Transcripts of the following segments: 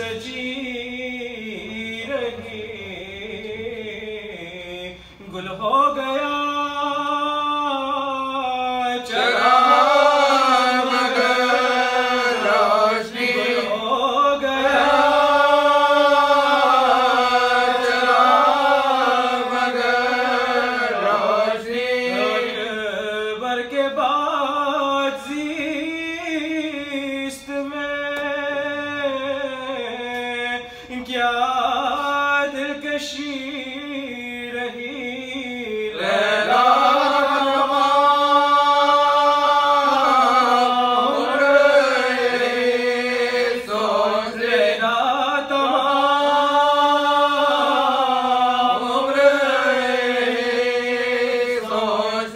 سجی رہی گل ہو گیا کیا دلکشی رہی لیلا عمر سوچ لینا تمام عمر سوچ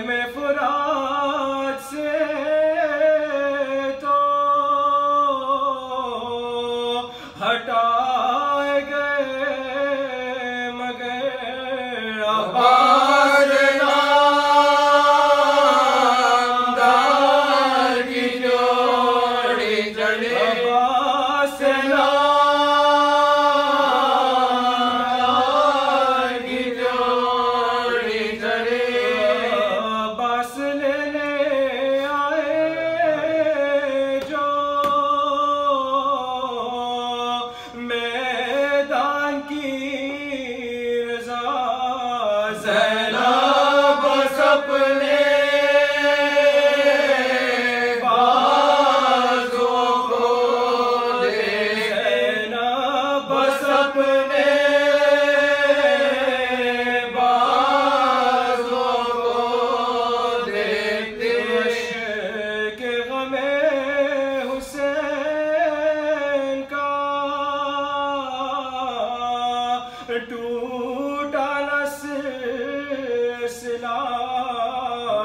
میں فرات سے ہٹائے گئے مگر عباس نامدار کی جوڑی چڑھے عباس نامدار کی جوڑی چڑھے عباس لینے آئے جو میدان کی رضا زینب سپنے بازوں کو دے زینب سپنے بازوں کو دیکھتے کہ غم حسین کا ٹوٹا نہ سلسلہ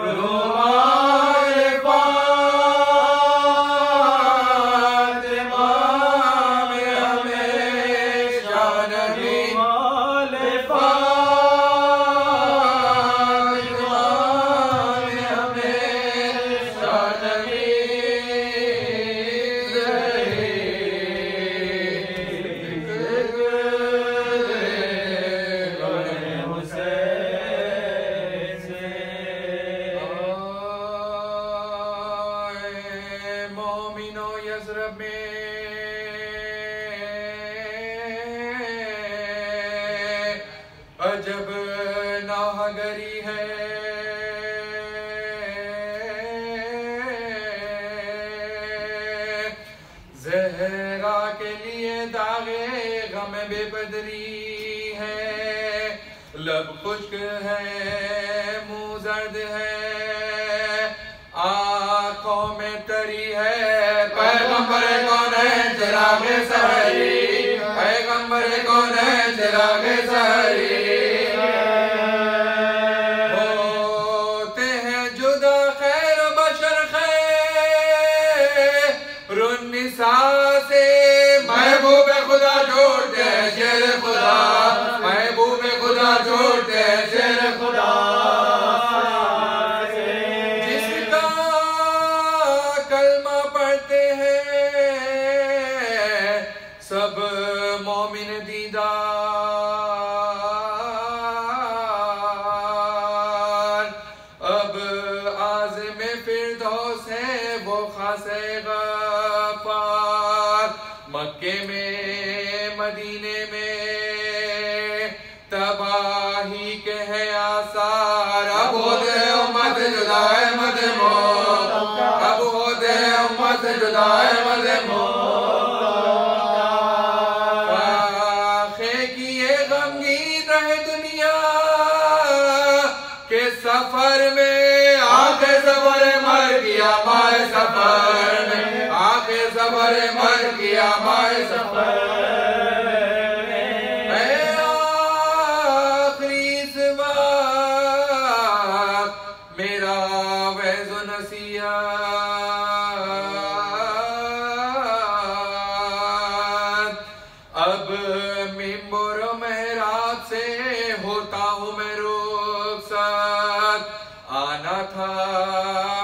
رومال فاطمہ میں ہمیشہ نبی رومال فاطمہ میں ہمیشہ نبی یثرب میں عجب ناہگری ہے زہرا کے لیے داغے غم بے پدری ہے لب خشک ہے منہ زرد ہے آنکھوں میں تری ہے پیغمبر کون ہے چراغ سحری پیغمبر کون ہے چراغ سحری ہوتے ہیں جدا خیر بشر خیر النساء سے محبوب خدا جوڑتے ہیں شیر خدا محبوب خدا جوڑتے ہیں شیر خدا سب مومن دیدار اب عازم فردوس ہے وہ خاص غفار مکے میں مدینے میں تباہی کے ہے آثار اب ہوتے ہیں امت جدا احمد موت اب ہوتے ہیں امت جدا احمد موت سفر میں آخر سفر مر گیا مائے سفر میں آخر سفر مر گیا مائے سفر میں آخری اس وقت میرا وعظ و نصیحت اب ممبر و محراب سے ہوتا ہوں میں آنا تھا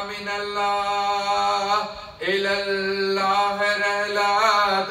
من اللہ الاللہ رحلات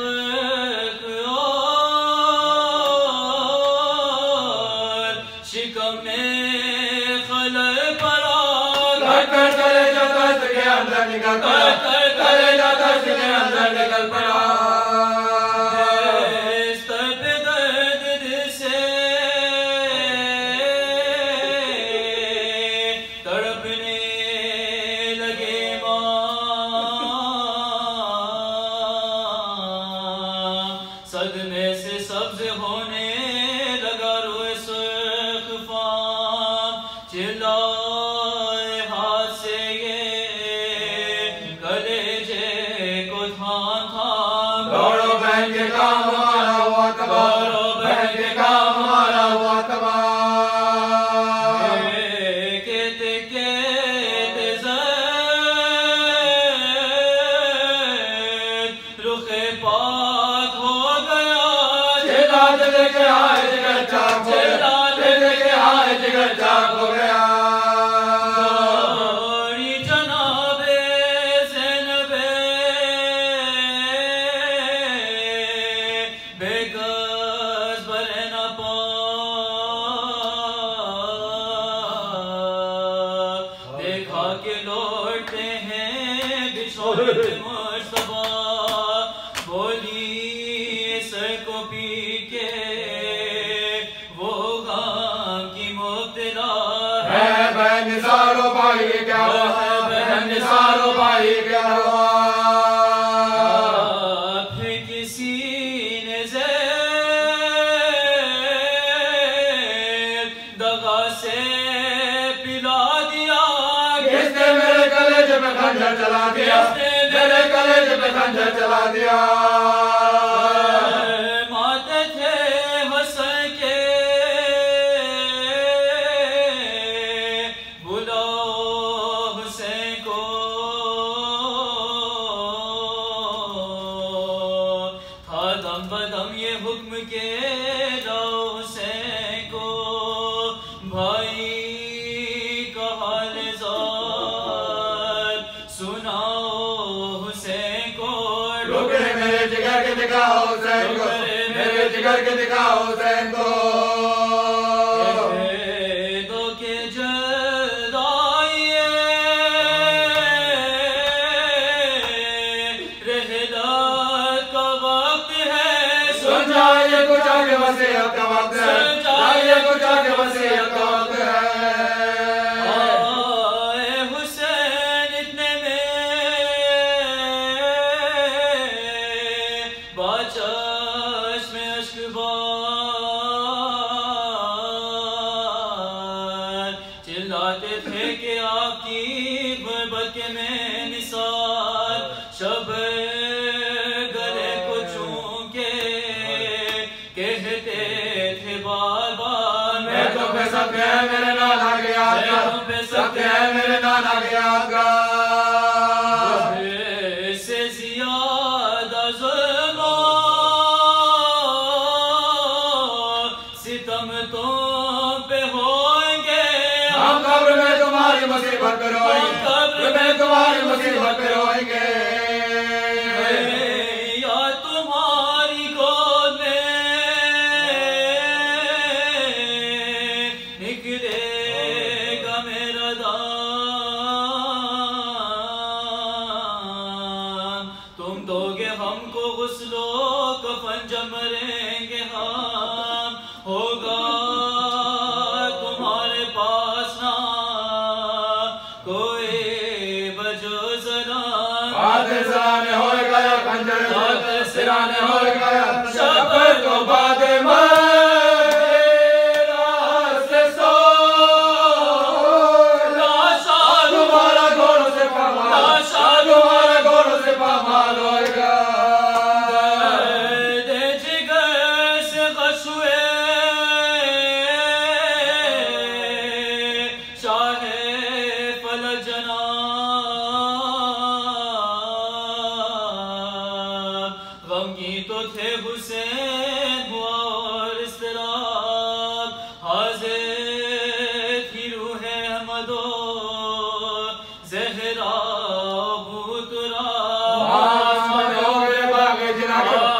خلق اور شکم میں خلل پڑا کر چلے جاتا اس کے اندر نکل پڑا چلے جاتا اس کے اندر نکل پڑا صدمے سے سبز ہونے لگا روئے سرخ فام چلائے ہاتھ سے یہ کلیجے کو تھام تھام دوڑو بہن کے کام ہمارا ہوا تباہ بہن کے کام ہمارا ہوا تباہ کہتے کہتے زید رخ پاک ہو گیا چلا چلے کے آئے جگر چاک ہو گیا چلے کے آئے جگر چاک ہو گیا دوڑی جناب زینب بے گز برے نہ پا دیکھا کہ لوٹتے ہیں بچھوڑ مصطفیٰ بولی سر کو پی کے وہ غم کی مبتلا ہے بہن نثارو بھائی کیا ہوا بہن نثارو بھائی کیا ہوا پھر کسی نے زید دغا سے پلا دیا کس نے میرے کلیجے میں خنجر چلا دیا میرے کلیجے میں خنجر چلا دیا ماتے تھے حسن کے بلاؤ حسین کو تھا دم بدم یہ حکم کے لاؤ حسین کو بھائی کا حال زار سناؤ حسین کو ٹکڑے میرے جگر کے دکھاؤ حسین کو میرے جگر کے دکھاؤ حسین کو دو کے جلد آئیے رحلت کا وقت ہے سن جائیے کچھ آگے وسیعت کا وقت ہے جائیے کچھ آگے وسیعت کا وقت ہے آئے حسین اتنے میں باچش میں اشک بار چلاتے تھے کہ آپ کی غربت کے میں نثار شب گلے کو چون کے کہتے تھے بار بار میں تو پہ سب کے ہے میرے نانا کے یاد کا سب کے ہے میرے نانا کے یاد کا سے زیادہ ظلم و ستم تم پہ ہوئیں گے ہم قبر میں تمہاری مصیبت پہ روئیں گے قبر میں تمہاری مصیبت پہ روئیں گے یا تمہاری گود میں نکلے گا میرا دام تم دو گے ہم کو غسل و کفن جب مریں گے ہم ہوگا تمہارے پاس نہ کوئی بجو سلام آدھے سرانے ہوئے گیا خنجر آدھے سرانے ہوئے گیا شبر کو بعد سے سو تمہارا گھوڑوں سے پامال تمہارا گھوڑوں سے پامال ہوئے گا دے جگر سے غشوے شاہ فلک جناب غمگی تو تھے حسین ہوا اور اضطراب حاضر تھی روح احمد و زہرا بوترا آسمان ہو گئے باغ جناب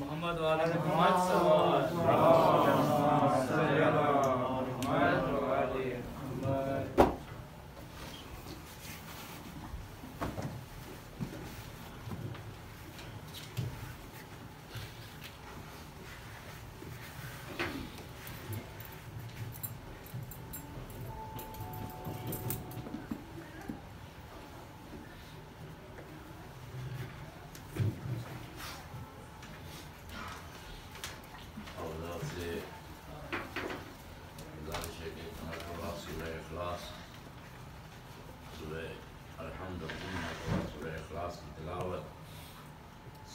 محمد وعلى محمد صلوات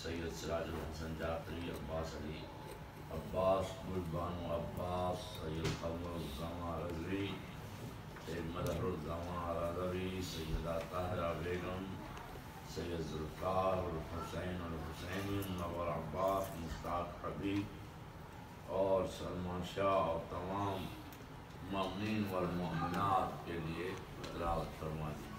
سید سراج الحسن جعفری عباس علی عباس گلبانو عباس سید قمر الزمان رضوی سید مدحر الزمان رضوی سیدہ طاہرہ بیگم سید ذوالفقار الحسین الحسینی منور عباس مشتاق حبیب اور سلمان شاہ اور تمام مؤمنین والمؤمنات کے لیے تلاوت فرما دیجیے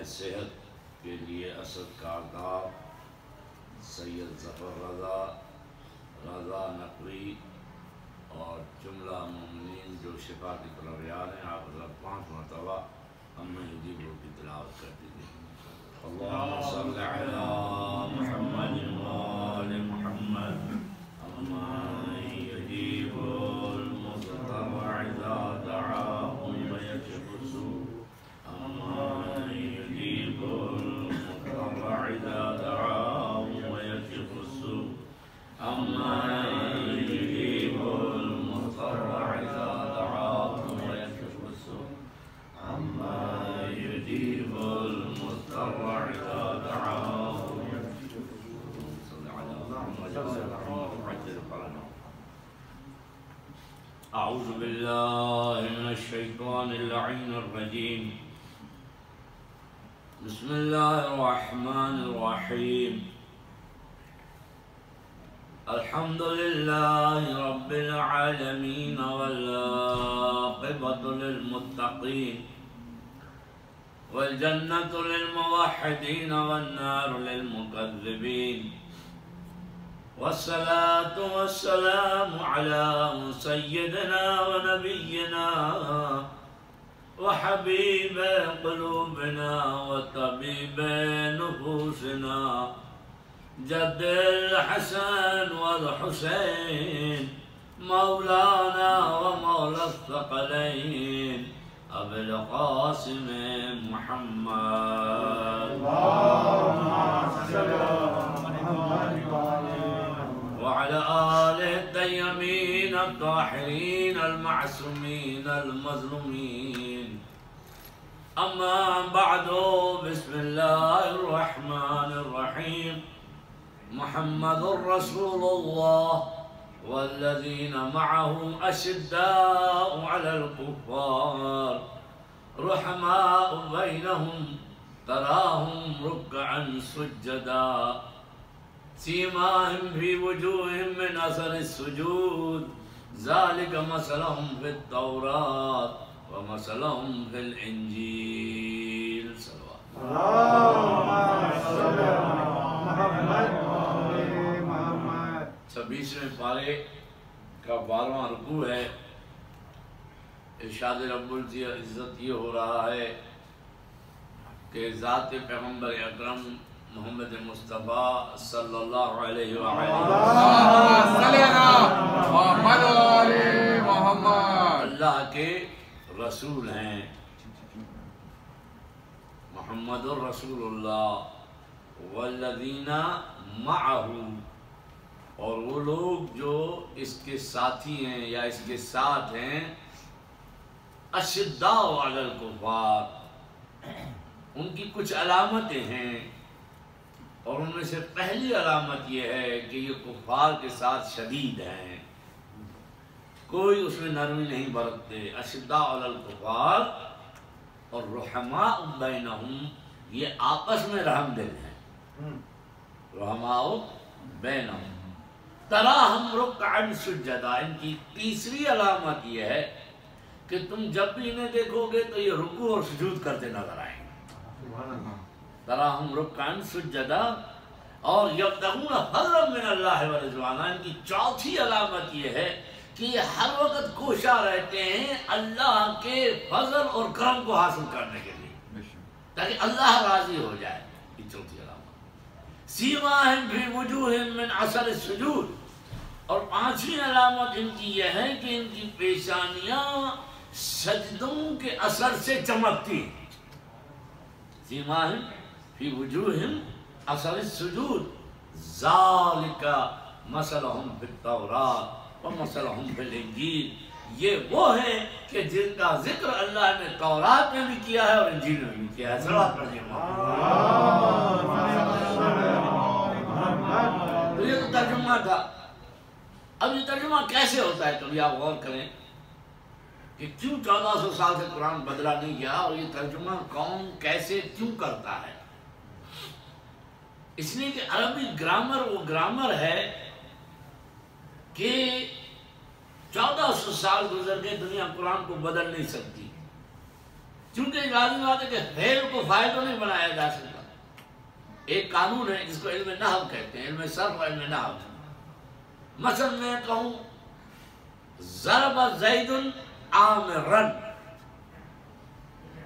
صحت کے لیے اسد کاردار سید ظفر رضا نقوی اور جملہ مومنین جو شفا کی طرف یاد ہیں آپ حضرت 5 مرتبہ اما یجیبو کی تلاوت کر دیجیے اللہم صلی علی محمد وآل محمد اما یجیبو المضطر اذا دعاہ ویکشف السوء اما إذا دعاه ويكشف السوء أما يجيب المضطر إذا دعاه ويكشف السوء أما يجيب المضطر إذا دعاه ويكشف السوء صلى على محمد وعجل فرجه أعوذ بالله من الشيطان اللعين الرجيم بسم الله الرحمن الرحيم الحمد لله رب العالمين والعاقبة للمتقين والجنة للموحدين والنار للمكذبين والصلاة والسلام على سيدنا ونبينا وحبيب قلوبنا وطبيب نفوسنا جد الحسن والحسين مولانا ومولى الثقلين أبي القاسم محمد وعلى آله الطيبين الطاهرين المعصومين المظلومين أما بعد بسم الله الرحمن الرحيم محمد رسول الله والذين معه أشداء على الكفار رحماء بينهم تراهم ركعا سجدا سيماهم في وجوههم من أثر السجود ذلك مثلهم في التوراة ومثلهم في الإنجيل صلوات محمد 26ویں پارے کا 12واں رکوع ہے. ارشاد رب العزت یہ ہو رہا ہے کہ ذات پیغمبر اکرم محمد مصطفیٰ صلی اللہ علیہ وآلہ اللہ کے رسول ہیں. محمد الرسول اللہ والذین معہ، اور وہ لوگ جو اس کے ساتھی ہیں یا اس کے ساتھ ہیں، اشداء علی الکفار، ان کی کچھ علامتیں ہیں، اور ان میں سے پہلی علامت یہ ہے کہ یہ کفار کے ساتھ شدید ہیں، کوئی اس میں نرمی نہیں برتتے. اشداء علی الکفار اور رحماء بینہم، یہ آپس میں رحم دل ہیں. رحماء بینہم تراہم رکعا سجدا، ان کی تیسری علامت یہ ہے کہ تم جب بھی انہیں دیکھو گے تو یہ رکوع اور سجود کرتے نظر آئیں گے. تراہم رکعا سجدا اور یبتغون فضلا من اللہ ورضوانا، ان کی چوتھی علامت یہ ہے کہ یہ ہر وقت کوشاں رہتے ہیں اللہ کے فضل اور کرم کو حاصل کرنے کے لیے تاکہ اللہ راضی ہو جائے. یہ چوتھی علامت. سیماہم فی وجوہہم من اثر السجود، اور پانچویں علامت ان کی یہ ہے کہ ان کی پیشانیاں سجدوں کے اثر سے چمکتی ہیں. سیماہم فی وجوہہم اثر السجود ذالک مثلہم فی التوراۃ ومثلہم فی الانجیل، یہ وہ ہے کہ جن کا ذکر اللہ نے تورات میں بھی کیا ہے اور انجیل میں بھی کیا ہے. صلوات پڑھیے. تو یہ تو ترجمہ تھا. اب یہ ترجمہ کیسے ہوتا ہے؟ کبھی آپ غور کریں کہ کیوں 1400 سال سے قرآن بدلا نہیں گیا، اور یہ ترجمہ کون کیسے کیوں کرتا ہے؟ اس لیے کہ عربی گرامر وہ گرامر ہے کہ 1400 سال گزر گئے، دنیا قرآن کو بدل نہیں سکتی، چونکہ یہ لازمی بات ہے کہ فعل کو فاعل تو نہیں بنایا جا سکتا. ایک قانون ہے جس کو علم نحو کہتے ہیں، علم صرف و علم نحو. مثلا میں کہوں ضرب زید عامرا،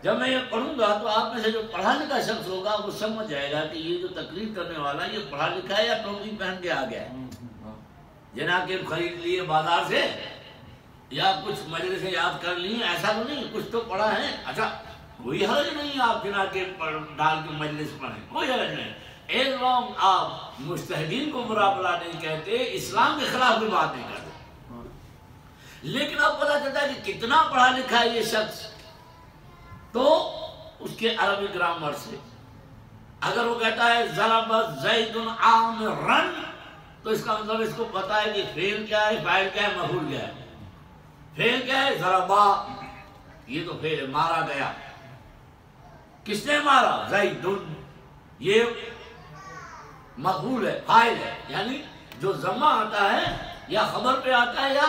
جب میں یہ پڑھوں گا تو آپ میں سے جو پڑھا لکھا شخص ہوگا وہ سمجھ جائے گا کہ یہ جو تقریر کرنے والا ہے یہ پڑھا لکھا ہے یا ٹوپی پہن کے آ گیا ہے، جناکب خرید لیے بازار سے یا کچھ مجلس سے یاد کر لی، ایسا تو نہیں، کچھ تو پڑھا ہے. اچھا کوئی حرج نہیں آپ جناکب ڈال کے مجلس پڑھیں، کوئی حرج نہیں. ایک لوگ آپ مجتہدین کو برا بلا نہیں کہتے، اسلام کے خلاف بھی بات نہیں کرتے، لیکن اب پتہ چلتا ہے کہ کتنا پڑھا لکھا ہے یہ شخص، تو اس کے عربی گرامر سے اگر وہ کہتا ہے ضرب زید عامرا تو اس کا مطلب اس کو پتا ہے کہ فعل کیا ہے، فاعل کیا ہے، مفعول کیا ہے. فعل کیا ہے؟ ضربا، یہ تو فعل مارا گیا. کس نے مارا؟ زید. یہ مفعول ہے، فاعل ہے، یعنی جو ضمہ آتا ہے یا خبر پہ آتا ہے یا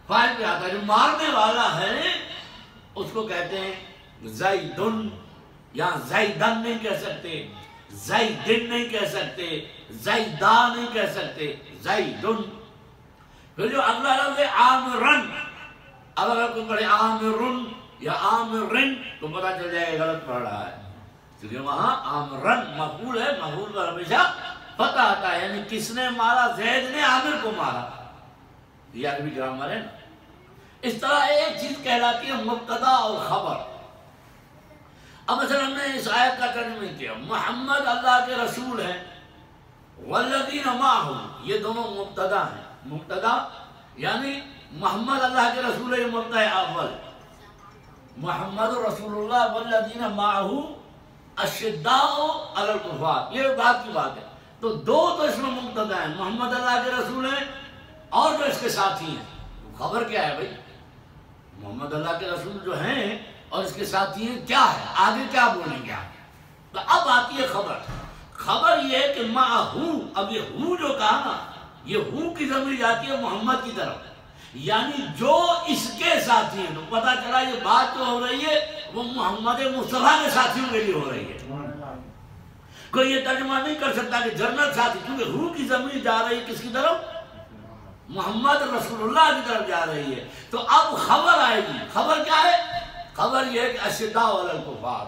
فاعل پہ آتا ہے. جو مارنے والا ہے اس کو کہتے ہیں زیدن، یا زیدن نہیں کہہ سکتے، زیدن نہیں کہہ سکتے، زیدہ نہیں کہہ سکتے، زیدن. پھر جو اگلا لفظ ہے عامرن، اگر آپ کو پڑھے عامرن یا عامرن تو پتہ چل جائے غلط پڑھ رہا ہے، کیونکہ وہاں عامرن مفعول ہے، مفعول پر ہمیشہ فتح آتا ہے، یعنی کس نے مارا؟ زید نے عامر کو مارا. یہ عربی گرامر ہے نا. اس طرح ایک چیز کہلاتی ہے مبتدا اور خبر. اب مثلا ہم نے اس آیت کا ترجمہ کیا، محمد اللہ کے رسول ہیں، والذین معہ، یہ دونوں مبتدا ہیں. مبتدا یعنی محمد اللہ کے رسول ہے، یہ مبتدا اول. محمد رسول اللہ والذین معہ اشداء علی الکفار، یہ بات کی بات ہے. تو دو تو اس میں مبتدا ہیں، محمد اللہ کے رسول ہیں اور جو اس کے ساتھی ہیں. خبر کیا ہے بھائی؟ محمد اللہ کے رسول جو ہیں اور اس کے ساتھی ہیں، کیا ہے آگے کیا بولیں گے آپ؟ تو اب آتی ہے خبر. خبر یہ ہے کہ معہو، اب یہ ہو جو کہا نا، یہ ہو کی ضمیر جاتی ہے محمد کی طرف، یعنی جو اس کے ساتھی ہیں. تو پتا چلا یہ بات جو ہو رہی ہے وہ محمد مصطفیٰ کے ساتھیوں کے لیے ہو رہی ہے. کوئی یہ ترجمہ نہیں کر سکتا کہ جنت ساتھی، کیونکہ روح کی زمین جا رہی ہے کس کی طرف؟ محمد رسول اللہ کی طرف جا رہی ہے. تو اب خبر آئے گی. خبر کیا ہے؟ خبر یہ ہے کہ اشداء علی الکفار،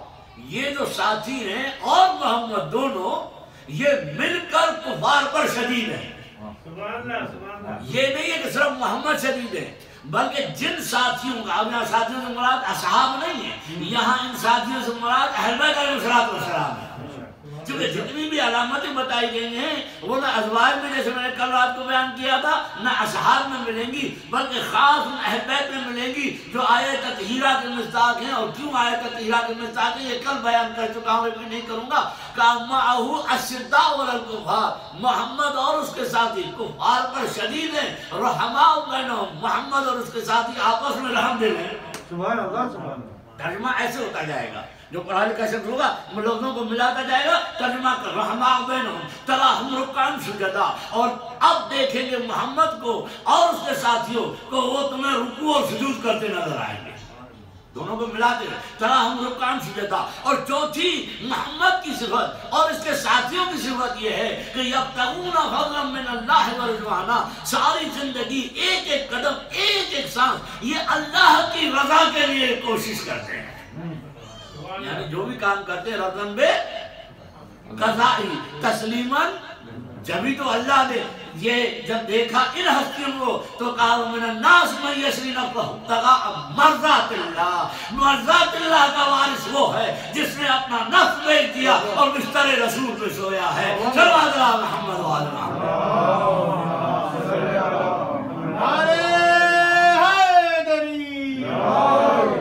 یہ جو ساتھی ہیں اور محمد دونوں یہ مل کر کفار پر شدید ہیں. یہ نہیں ہے کہ صرف محمد شدید ہے، بلکہ جن ساتھیوں کا، اب یہاں ساتھیوں سے مراد اصحاب نہیں ہے، یہاں ان ساتھیوں سے مراد اہل بیت علیہ السلام ہے. کیونکہ جتنی بھی علامتیں بتائی گئی ہیں وہ نہ ازواج میں، جیسے میں نے کل رات کو بیان کیا تھا، نہ اصحاب میں ملیں گی، بلکہ خاص ان اہل بیت میں ملیں گی جو آیت تطہیرہ کے مصداق ہیں. اور کیوں آیت تطہیرہ کے مصداق ہیں یہ کل بیان کر چکا ہوں، میں نہیں کروں گا. کَمَّعَهُ أَشِدَّاءُ عَلَى الْكُفَّارِ، محمد اور اس کے ساتھی کفار پر شدید ہیں. رحماء بینہم، محمد اور اس کے ساتھی آپس میں رحم دل ہیں. سبحان اللہ سبحان اللہ. ترجمہ ایسے ہوتا جائے گا، جو پڑھا لکھا شخص ہوگا لوگوں کو ملاتا جائے گا. ترجمہ کر رحماء بینہم تراہم رکعا سجدا، اور اب دیکھیں گے محمد کو اور اس کے ساتھیوں کو وہ تمہیں رکوع اور سجود کرتے نظر آئیں گے. دونوں کو ملاتے ہیں تراہم رکعا سجدا. اور چوتھی محمد کی صفت اور اس کے ساتھیوں کی صفت یہ ہے کہ یبتغون فضلا من اللہ ورضوانا، ساری زندگی ایک ایک قدم ایک ایک سانس یہ اللہ کی رضا کے لیے کوشش کرتے ہیں. یعنی جو بھی کام کرتے ہیں رضن بے قضائی تسلیماً، جبھی تو اللہ نے یہ جب دیکھا ان ہستیوں کو تو کہا من الناس من یشری نفسہ ابتغاء مرضات اللہ. مرضات اللہ کا وارث وہ ہے جس نے اپنا نفس بیچ دیا اور بستر رسول پہ سویا ہے. صلوات اللہ محمد و آل محمد.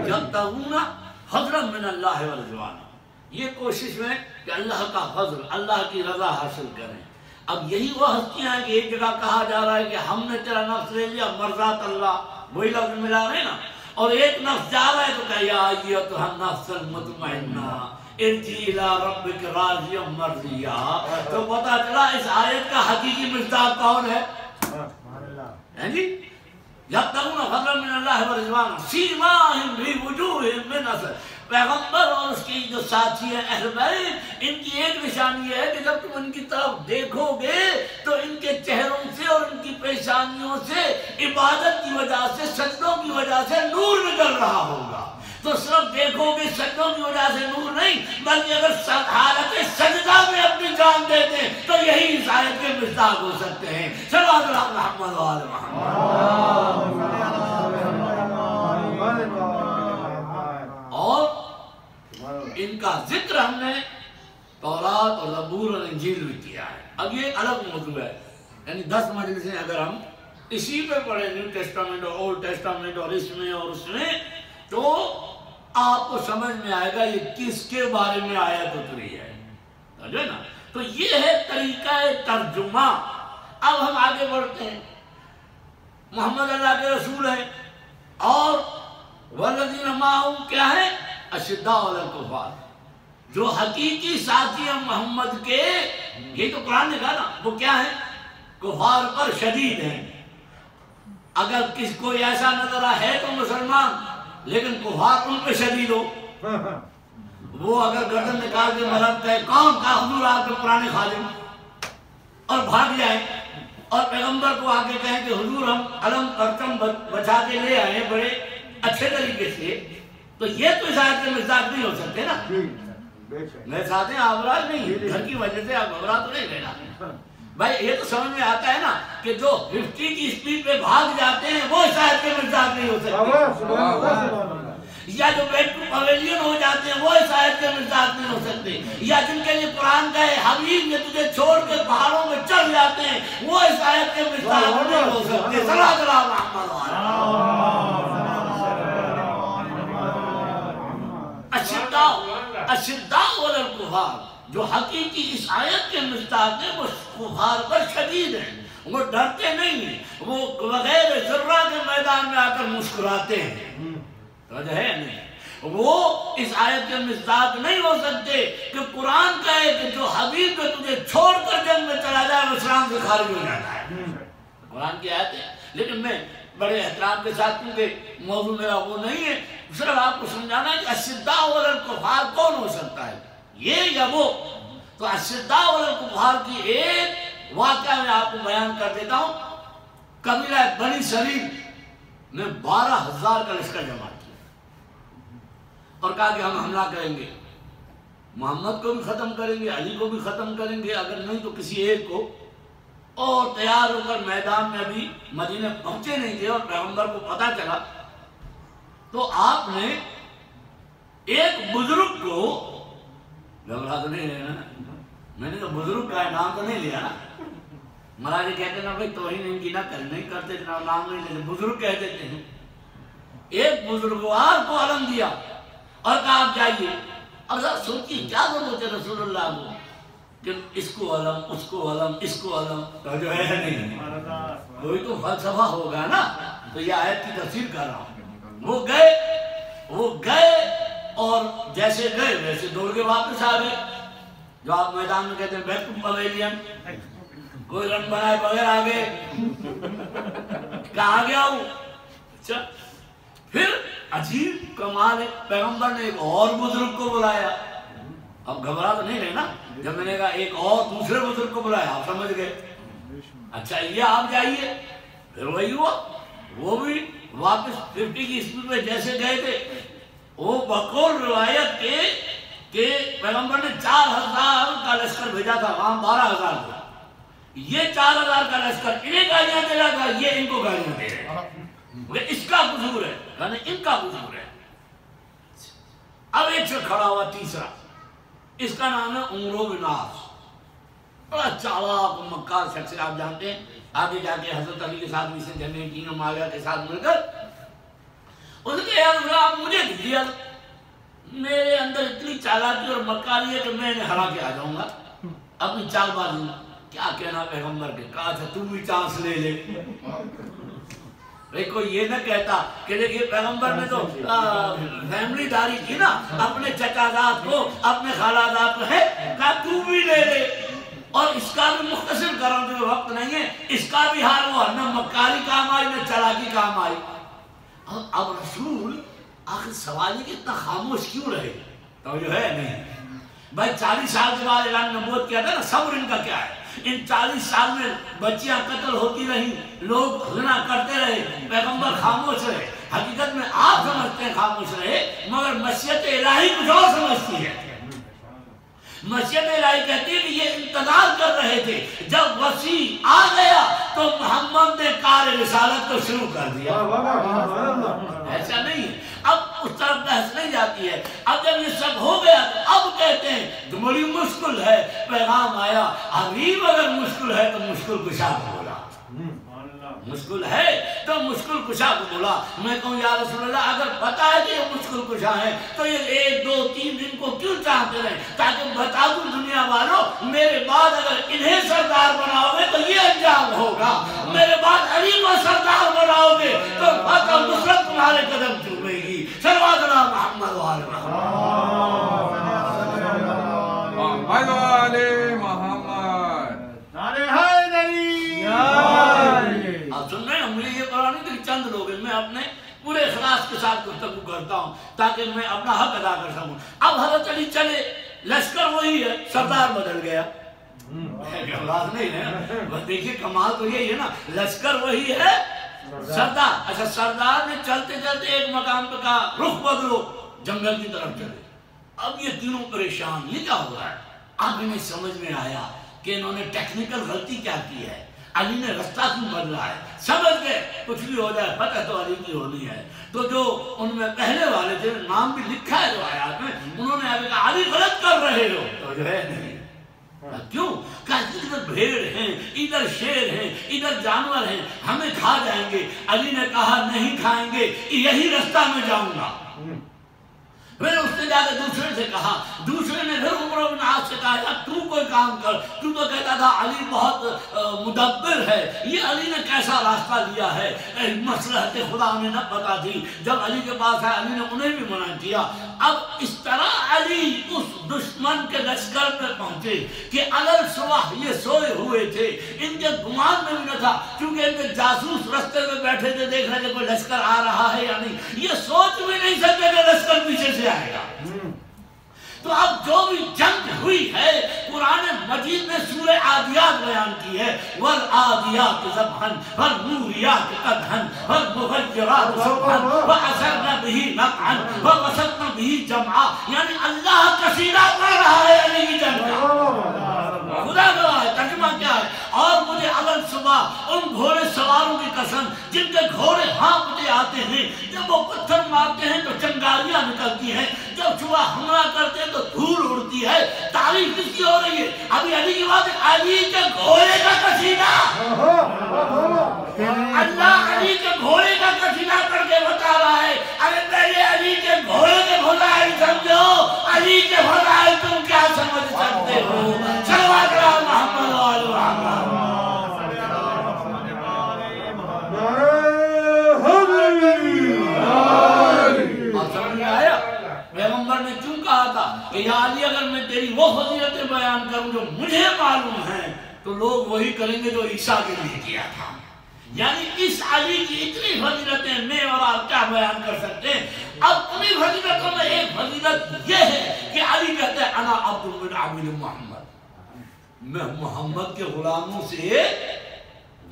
جب تغون فضلا من اللہ ورضوانا، یہ کوشش میں کہ اللہ کا فضل، اللہ کی رضا حاصل کریں. اب یہی وہ ہستیاں ہیں کہ ایک جگہ کہا جا رہا ہے کہ ہم نے تیرا نفس لے لیا، مرضات اللہ، وہی لفظ ملا رہے نا. اور ایک نفس جا رہا ہے تو کہا یا ایتھا النفس المطمئنہ ارجعی الی ربک راضیہ مرضیہ. تو پتہ چلا اس آیت کا حقیقی مصداق کون ہے؟ جی یبتغون فضلا من اللہ ورضوانا سیماہم فی وجوہہم من اثر. پیغمبر اور اس کی جو ساتھی ہیں اہل بیت، ان کی ایک نشانی یہ ہے کہ جب تم ان کی طرف دیکھو گے تو ان کے چہروں سے اور ان کی پیشانیوں سے عبادت کی وجہ سے، سجدوں کی وجہ سے نور نکل رہا ہوگا. تو صرف دیکھو گے سجدوں کی وجہ سے نور نہیں، بلکہ اگر حالت سجدہ میں اپنی جان دیتے ہیں تو یہی اس آیت کے مصداق ہو سکتے ہیں. صلوات اللہ محمد و آل محمد. اور ان کا ذکر ہم نے تورات اور زبور اور انجیل میں کیا ہے. اب یہ الگ موضوع ہے، یعنی 10 مجلسیں اگر ہم اسی پہ پڑھیں، نیو ٹیسٹامنٹ اور اولڈ ٹیسٹامنٹ اور اس میں اور اس میں، تو آپ کو سمجھ میں آئے گا یہ کس کے بارے میں آیت اتری ہے. سمجھے نا؟ تو یہ ہے طریقہ ترجمہ. اب ہم آگے بڑھتے ہیں. محمد اللہ کے رسول ہیں اور والذین معہم کیا ہے؟ اشداء علی الکفار، جو حقیقی ساتھی ہیں محمد کے. یہ تو قرآن نے کہا نا، وہ کیا ہے؟ کفار پر شدید ہیں. اگر کس کو ایسا نظر آئے ہے تو مسلمان لیکن کفار ان پہ شدید ہو، وہ اگر گردن نکال کے مرد کہے کون کا حضور آپ کے پرانے خادم، اور بھاگ جائے اور پیغمبر کو آگے کہیں کہ حضور ہم علم پرچم بچا کے لے آئے بڑے اچھے طریقے سے، تو یہ تو اس آیت کے مصداق نہیں ہو سکتے نا. میرے ساتھ ہیں آبراج نہیں، گھر کی وجہ سے آپ آبراج تو نہیں لینا. بھائی یہ تو سمجھ میں آتا ہے نا کہ جو 50 کی سپیڈ پہ بھاگ جاتے ہیں وہ اس آیت کے مصداق نہیں ہو سکتے. یا جو بیڈ ٹو پویلین ہو جاتے ہیں وہ اس آیت کے مصداق نہیں ہو سکتے. یا جن کے لیے قرآن کا ہے حبیب نے تجھے چھوڑ کے پہاڑوں میں چڑھ جاتے ہیں وہ اس آیت کے مصداق نہیں ہو سکتے. صلوات اللہ محمد. اشداء علی الکفار، جو حقیقی اس آیت کے مصداق ہیں وہ کفار پر شدید ہیں. وہ ڈرتے نہیں ہیں، وہ بغیر ذرہ کے میدان میں آ کر مسکراتے ہیں. توجہ ہے نہیں؟ وہ اس آیت کے مصداق نہیں ہو سکتے کہ قرآن کا ہے کہ جو حبیب کو تجھے چھوڑ کر جنگ میں چلا جائے وہ اسلام سے خارج ہو جاتا ہے. قرآن کی آیت ہے. لیکن میں بڑے احترام کے ساتھ، کیونکہ موضوع میرا وہ نہیں ہے، صرف آپ کو سمجھانا ہے کہ الشداء علی الکفار کون ہو سکتا ہے، یہ یا وہ؟ تو الشداء علی الکفار کی ایک واقعہ میں آپ کو بیان کر دیتا ہوں۔ قبیلہ بنی سلیم نے 12,000 کا لشکر جمع کیا اور کہا کہ ہم حملہ کریں گے، محمد کو بھی ختم کریں گے، علی کو بھی ختم کریں گے، اگر نہیں تو کسی ایک کو۔ اور تیار ہو کر میدان میں ابھی مدینے پہنچے نہیں تھے اور پیغمبر کو پتہ چلا تو آپ نے ایک بزرگ کو، گھبرا تو نہیں رہے نا، میں نے تو بزرگ کا نام تو نہیں لیا نا، مہاراج جی کہتے ہیں نا بھائی توہین ان کی نہ کر، نہیں کرتے نام نہیں لیتے، بزرگ کہہ دیتے ہیں۔ ایک بزرگوار کو علم دیا اور کہا آپ جائیے۔ اب ذرا سوچیے کیا ضرورت ہے رسول اللہ کو کہ اس کو علم، اس کو علم، اس کو علم، تو جو ہے نہیں، کوئی تو فلسفہ ہوگا نا۔ تو یہ آیت کی تفسیر کر رہا ہوں۔ وہ گئے اور جیسے گئے ویسے دوڑ کے واپس آ گئے، جو آپ میدان میں کہتے ہیں بیک ٹو پویلین، کوئی رن بنائے بغیر آگے کہاں گیا ہوں۔ اچھا پھر عجیب کمال ہے، پیغمبر نے ایک اور بزرگ کو بلایا۔ اب گھبرا تو نہیں رہے نا، جب میں نے کہا ایک اور دوسرے بزرگ کو بلایا، آپ سمجھ گئے، اچھا یہ آپ جائیے۔ پھر وہی ہوا، وہ بھی واپس 50 کی اسپیڈ میں جیسے گئے تھے۔ وہ بقول روایت کے کہ پیغمبر نے 4,000 کا لشکر بھیجا تھا، وہاں 12,000 تھا۔ یہ 4,000 کا لشکر انہیں گاڑیاں دے رہا تھا، یہ ان کو گاڑیاں دے رہے ہیں، اس کا قصور ہے، یعنی ان کا قصور ہے۔ اب ایک سے کھڑا ہوا تیسرا، اس کا نام ہے عمرو بن عاص، بڑا چالاک مکار شخص، آپ جانتے ہیں۔ آگے جا کے حضرت علی کے ساتھ بھی سے جنگیں کی، معاویہ کے ساتھ مل کر اس نے کہا یا آپ مجھے دیجیے، میرے اندر اتنی چالاکی اور مکاری ہے کہ میں انہیں ہرا کے آ جاؤں گا اپنی چال بازی میں۔ کیا کہنا پیغمبر کے، کہا تھا تم بھی چانس لے لے۔ کوئی یہ نہ کہتا کہ دیکھیے پیغمبر نے تو فیملی داری کی نا، اپنے چچا زاد کو، اپنے خالہ زاد کو، ہے کہا تو بھی لے لے۔ اور اس کا بھی مختصر کروں جو وقت نہیں ہے، اس کا بھی حال ہوا، نہ مکاری کام آئی نہ چلاکی کام آئی۔ اب رسول آخر سوال ہے کہ اتنا خاموش کیوں رہے؟ تو جو ہے نہیں بھائی، 40 سال کے بعد اعلان نبوت کیا تھا نا، صبر ان کا کیا ہے؟ ان 40 سال میں بچیاں قتل ہوتی رہی، لوگ زنا کرتے رہے، پیغمبر خاموش رہے۔ حقیقت میں آپ سمجھتے ہیں خاموش رہے، مگر مشیت الہی کچھ اور سمجھتی ہے۔ مشیت الہی کہتی ہے کہ یہ انتظار کر رہے تھے، جب وسیع آ گیا تو محمد نے کار رسالت کو شروع کر دیا۔ ایسا نہیں ہے، اب اس طرف بحث نہیں جاتی ہے۔ اب جب یہ سب ہو گیا تو اب کہتے ہیں کہ بڑی مشکل ہے، پیغام آیا، حبیب اگر مشکل ہے تو مشکل کشا کو بولا، مشکل ہے تو مشکل کشا کو بولا۔ میں کہوں یا رسول اللہ اگر پتا ہے کہ یہ مشکل کشا ہے تو یہ 1 2 3 دن کو کیوں چاہتے رہے، تاکہ بتا دوں دنیا والوں میرے بعد اگر انہیں سردار بناؤ گے تو یہ انجام ہوگا، میرے بعد علی کو سردار بناؤ گے تو فتح نصرت تمہارے قدم چومے گی۔ صلوات اللہ محمد و آل محمد۔ نعرہ حیدری، آپ سن رہے ہیں، مجھے یہ قرآن نہیں کہ چند لوگ ہیں، میں اپنے پورے اخلاص کے ساتھ گفتگو کرتا ہوں تاکہ میں اپنا حق ادا کر سکوں۔ اب حضرت علی چلے، لشکر وہی ہے، سردار بدل گیا۔ بات نہیں ہے، بس دیکھیے کمال تو یہی ہے نا، لشکر وہی ہے، سردار۔ اچھا سردار نے چلتے چلتے ایک مقام پہ کہا رخ بدلو، جنگل کی طرف چلے۔ اب یہ تینوں پریشان، یہ کیا ہو رہا ہے؟ اب انہیں سمجھ میں آیا کہ انہوں نے ٹیکنیکل غلطی کیا کی ہے، علی نے رستہ کیوں بدلا ہے۔ سمجھ گئے کچھ بھی ہو جائے فتح تو علی کی ہونی ہے۔ تو جو ان میں پہلے والے تھے، نام بھی لکھا ہے جو آیات میں، انہوں نے آگے کہا علی غلط کر رہے ہو، تو جو ہے نہیں۔ کیوں؟ کہ ادھر بھیڑ ہیں، ادھر شیر ہیں، ادھر جانور ہیں، ہمیں کھا جائیں گے۔ علی نے کہا نہیں کھائیں گے، یہی رستہ میں جاؤں گا۔ پھر اس نے جا کے دوسرے سے کہا، دوسرے نے پھر عمرو بن عاص سے کہا یا تو کوئی کام کر، تو تو کہتا تھا علی بہت مدبر ہے، یہ علی نے کیسا راستہ لیا ہے، مصلحت خدا انہیں نہ پتا تھی۔ جب علی کے پاس ہے علی نے انہیں بھی منع کیا۔ اب اس طرح علی اس دشمن کے لشکر میں پہنچے کہ علل صبح یہ سوئے ہوئے تھے، ان کے گمان میں بھی نہ تھا، کیونکہ ان کے جاسوس رستے میں بیٹھے تھے، دیکھ رہے تھے کوئی لشکر آ رہا ہے یا نہیں، یہ سوچ بھی نہیں سکتے کہ لشکر پیچھے سے آئے گا۔ تو اب جو بھی جنگ ہوئی ہے قرآن مجید نے سورہ عادیات بیان کی ہے، وَالْعَادِيَاتِ ضَبْحًا فَالْمُورِيَاتِ قَدْحًا فَالْمُغَيِّرَاتِ صُبْحًا وَأَثَرْنَ بِهِ نَقْعًا وَوَسَطْنَ بِهِ جَمْعًا، یعنی اللہ قصیدہ پڑھ رہا ہے علی کی جنگ کا۔ خدا گواہ ہے، ترجمہ کیا ہے؟ اور مجھے اول صبح ان گھوڑے سواروں کی قسم جن کے گھوڑے ہانپتے آتے ہیں، جب وہ پتھر مارتے ہیں تو چنگاریاں نکلتی ہیں، جب صبح حملہ کرتے ہیں تو دھول اڑتی ہے۔ تعریف کس کی ہو رہی ہے؟ ابھی علی کی بات ہے، علی کے گھوڑے کا قصیدہ، اللہ علی کے گھوڑے کا قصیدہ کر کے بتا رہا ہے۔ ارے پہلے علی کے گھوڑے کے فضائل سمجھو، علی کے فضائل تم کیا سمجھ سکتے ہو؟ صلوات اللہ محمد وآل محمد۔ اور سمجھ میں آیا پیغمبر نے کیوں کہا تھا کہ یا علی اگر میں تیری وہ فضیلتیں بیان کروں جو مجھے معلوم ہیں تو لوگ وہی کریں گے جو عیسیٰ کے لیے کیا تھا۔ یعنی اس علی کی اتنی فضیلتیں میں اور آپ کیا بیان کر سکتے ہیں؟ اب انہی فضیلتوں میں ایک فضیلت یہ ہے کہ علی کہتے ہیں انا عبد من عبید محمد، میں محمد کے غلاموں سے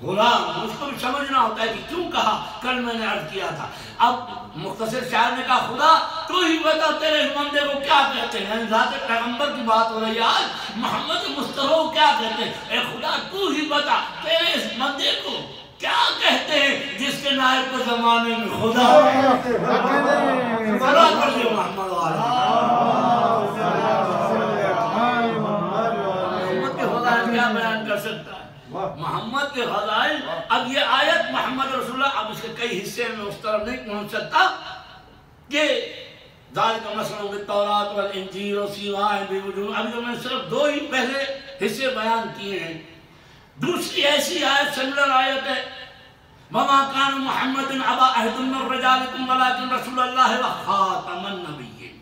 غلام، اس کو بھی سمجھنا ہوتا ہے کہ کیوں کہا، کل میں نے عرض کیا تھا۔ اب مختصر شاعر نے کہا خدا تو ہی بتا تیرے اس بندے کو کیا کہتے ہیں، ذات پیغمبر کی بات ہو رہی ہے آج، محمد مصطفیٰ کو کیا کہتے ہیں، اے خدا تو ہی بتا تیرے اس بندے کو کیا کہتے ہیں جس کے نائب کے زمانے میں خدا صلوات پڑھیے محمد والا۔ محمد کے فضائل کیا بیان کر سکتا ہے؟ محمد کے فضائل، اب یہ آیت محمد رسول اللہ، اب اس کے کئی حصے میں اس طرح نہیں پہنچ سکتا کہ ذالک مثل بالتوراۃ والانجیل وسیماء بوجوہ، ابھی تو میں نے صرف دو ہی پہلے حصے بیان کیے ہیں۔ دوسری ایسی آیت سملر آیت ہے وَمَا كَانَ مُحَمَّدٌ أَبَا أَحَدٍ مِّن رِّجَالِكُمْ وَلَٰكِن رَّسُولَ اللَّهِ وَخَاتَمَ النَّبِيِّينَ،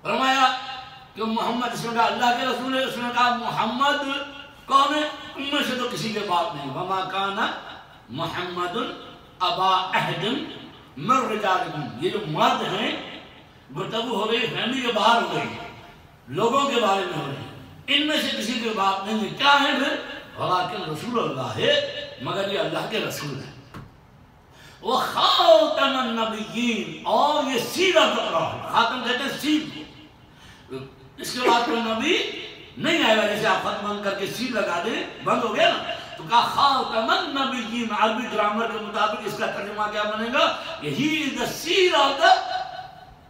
فرمایا کہ محمد اس نے کہا اللہ کے رسول ہے، اس نے کہا محمد کون ہے؟ ان میں سے تو کسی کے باپ نہیں۔ وَمَا كَانَ مُحَمَّدٌ أَبَا أَحَدٍ مِّن رِّجَالِكُمْ، یہ جو مرد ہیں گفتگو ہو رہی فیملی کے باہر ہو رہی ہے، لوگوں کے بارے میں ہو رہی ہے، ان میں سے کسی کے باپ نہیں ہے، کیا ہے پھر؟ وَلَٰكِن رسول اللہ ہے، مگر یہ اللہ کے رسول ہے۔ وَخَاتَمَ النَّبِيِّينَ، اور یہ سیدھا ٹکرا ہے، خاتم کہتے ہیں سیدھ، اس کے بعد کوئی نبی نہیں آئے گا، جیسے آپ خط بند کر کے سیدھ لگا دیں بند ہو گیا نا، تو کہا خاتم النبیین، عربی گرامر کے مطابق اس کا ترجمہ کیا بنے گا؟ He is the seed of the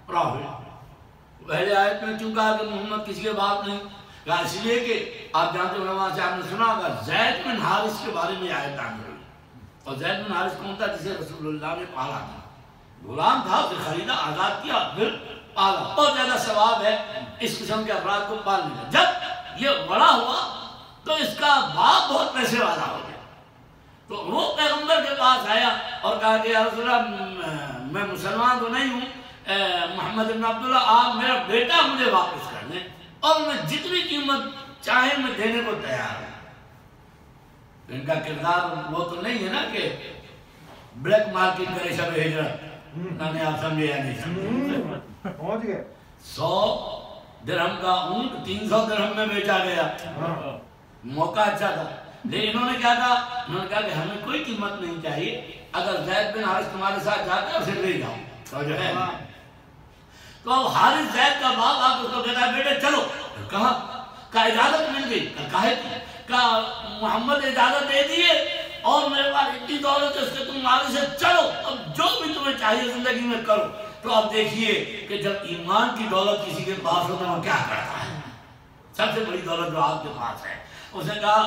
prophet۔ پہلے آیت میں کیوں کہا کہ محمد کسی کے باپ نہیں؟ کہا اس لیے کہ آپ جانتے ہو علماء سے آپ نے سنا ہوگا زید بن حارث کے بارے میں آیت نازل ہوئی، اور زید بن حارث کون تھا؟ جسے رسول اللہ نے پالا تھا، غلام تھا، اسے خریدا، آزاد کیا، پھر پالا۔ بہت زیادہ ثواب ہے اس قسم کے افراد کو پالنے کا۔ جب یہ بڑا ہوا تو اس کا باپ بہت پیسے والا ہو گیا، تو وہ پیغمبر کے پاس آیا اور کہا کہ یا رسول اللہ میں مسلمان تو نہیں ہوں، محمد بن عبداللہ آپ میرا بیٹا مجھے واپس کر دیں اور میں جتنی قیمت چاہیں میں دینے کو تیار ہوں۔ ان کا کردار وہ تو نہیں ہے نا کہ بلیک مارکیٹ کرے شب ہجرت، نہ آپ سمجھے یا نہیں سمجھے، پہنچ گئے 100 درہم کا اونٹ 300 درہم میں بیچا گیا، موقع اچھا تھا، لیکن انہوں نے کیا کہا؟ انہوں نے کہا کہ ہمیں کوئی قیمت نہیں چاہیے، اگر زید بن حارث تمہارے ساتھ جاتا ہے اسے لے جاؤ، تو جو ہے تو اب حارث زید کا باپ آپ اس کو کہتا ہے بیٹے چلو، کہا اجازت مل گئی، کہا محمد اجازت دے دیے اور میرے پاس اتنی دولت ہے اس کے تم آگے سے چلو، اب جو بھی تمہیں چاہیے زندگی میں کرو۔ تو اب دیکھیے کہ جب ایمان کی دولت کسی کے پاس ہو تو وہ کیا کرتا ہے؟ سب سے بڑی دولت جو آپ کے پاس ہے، اس نے کہا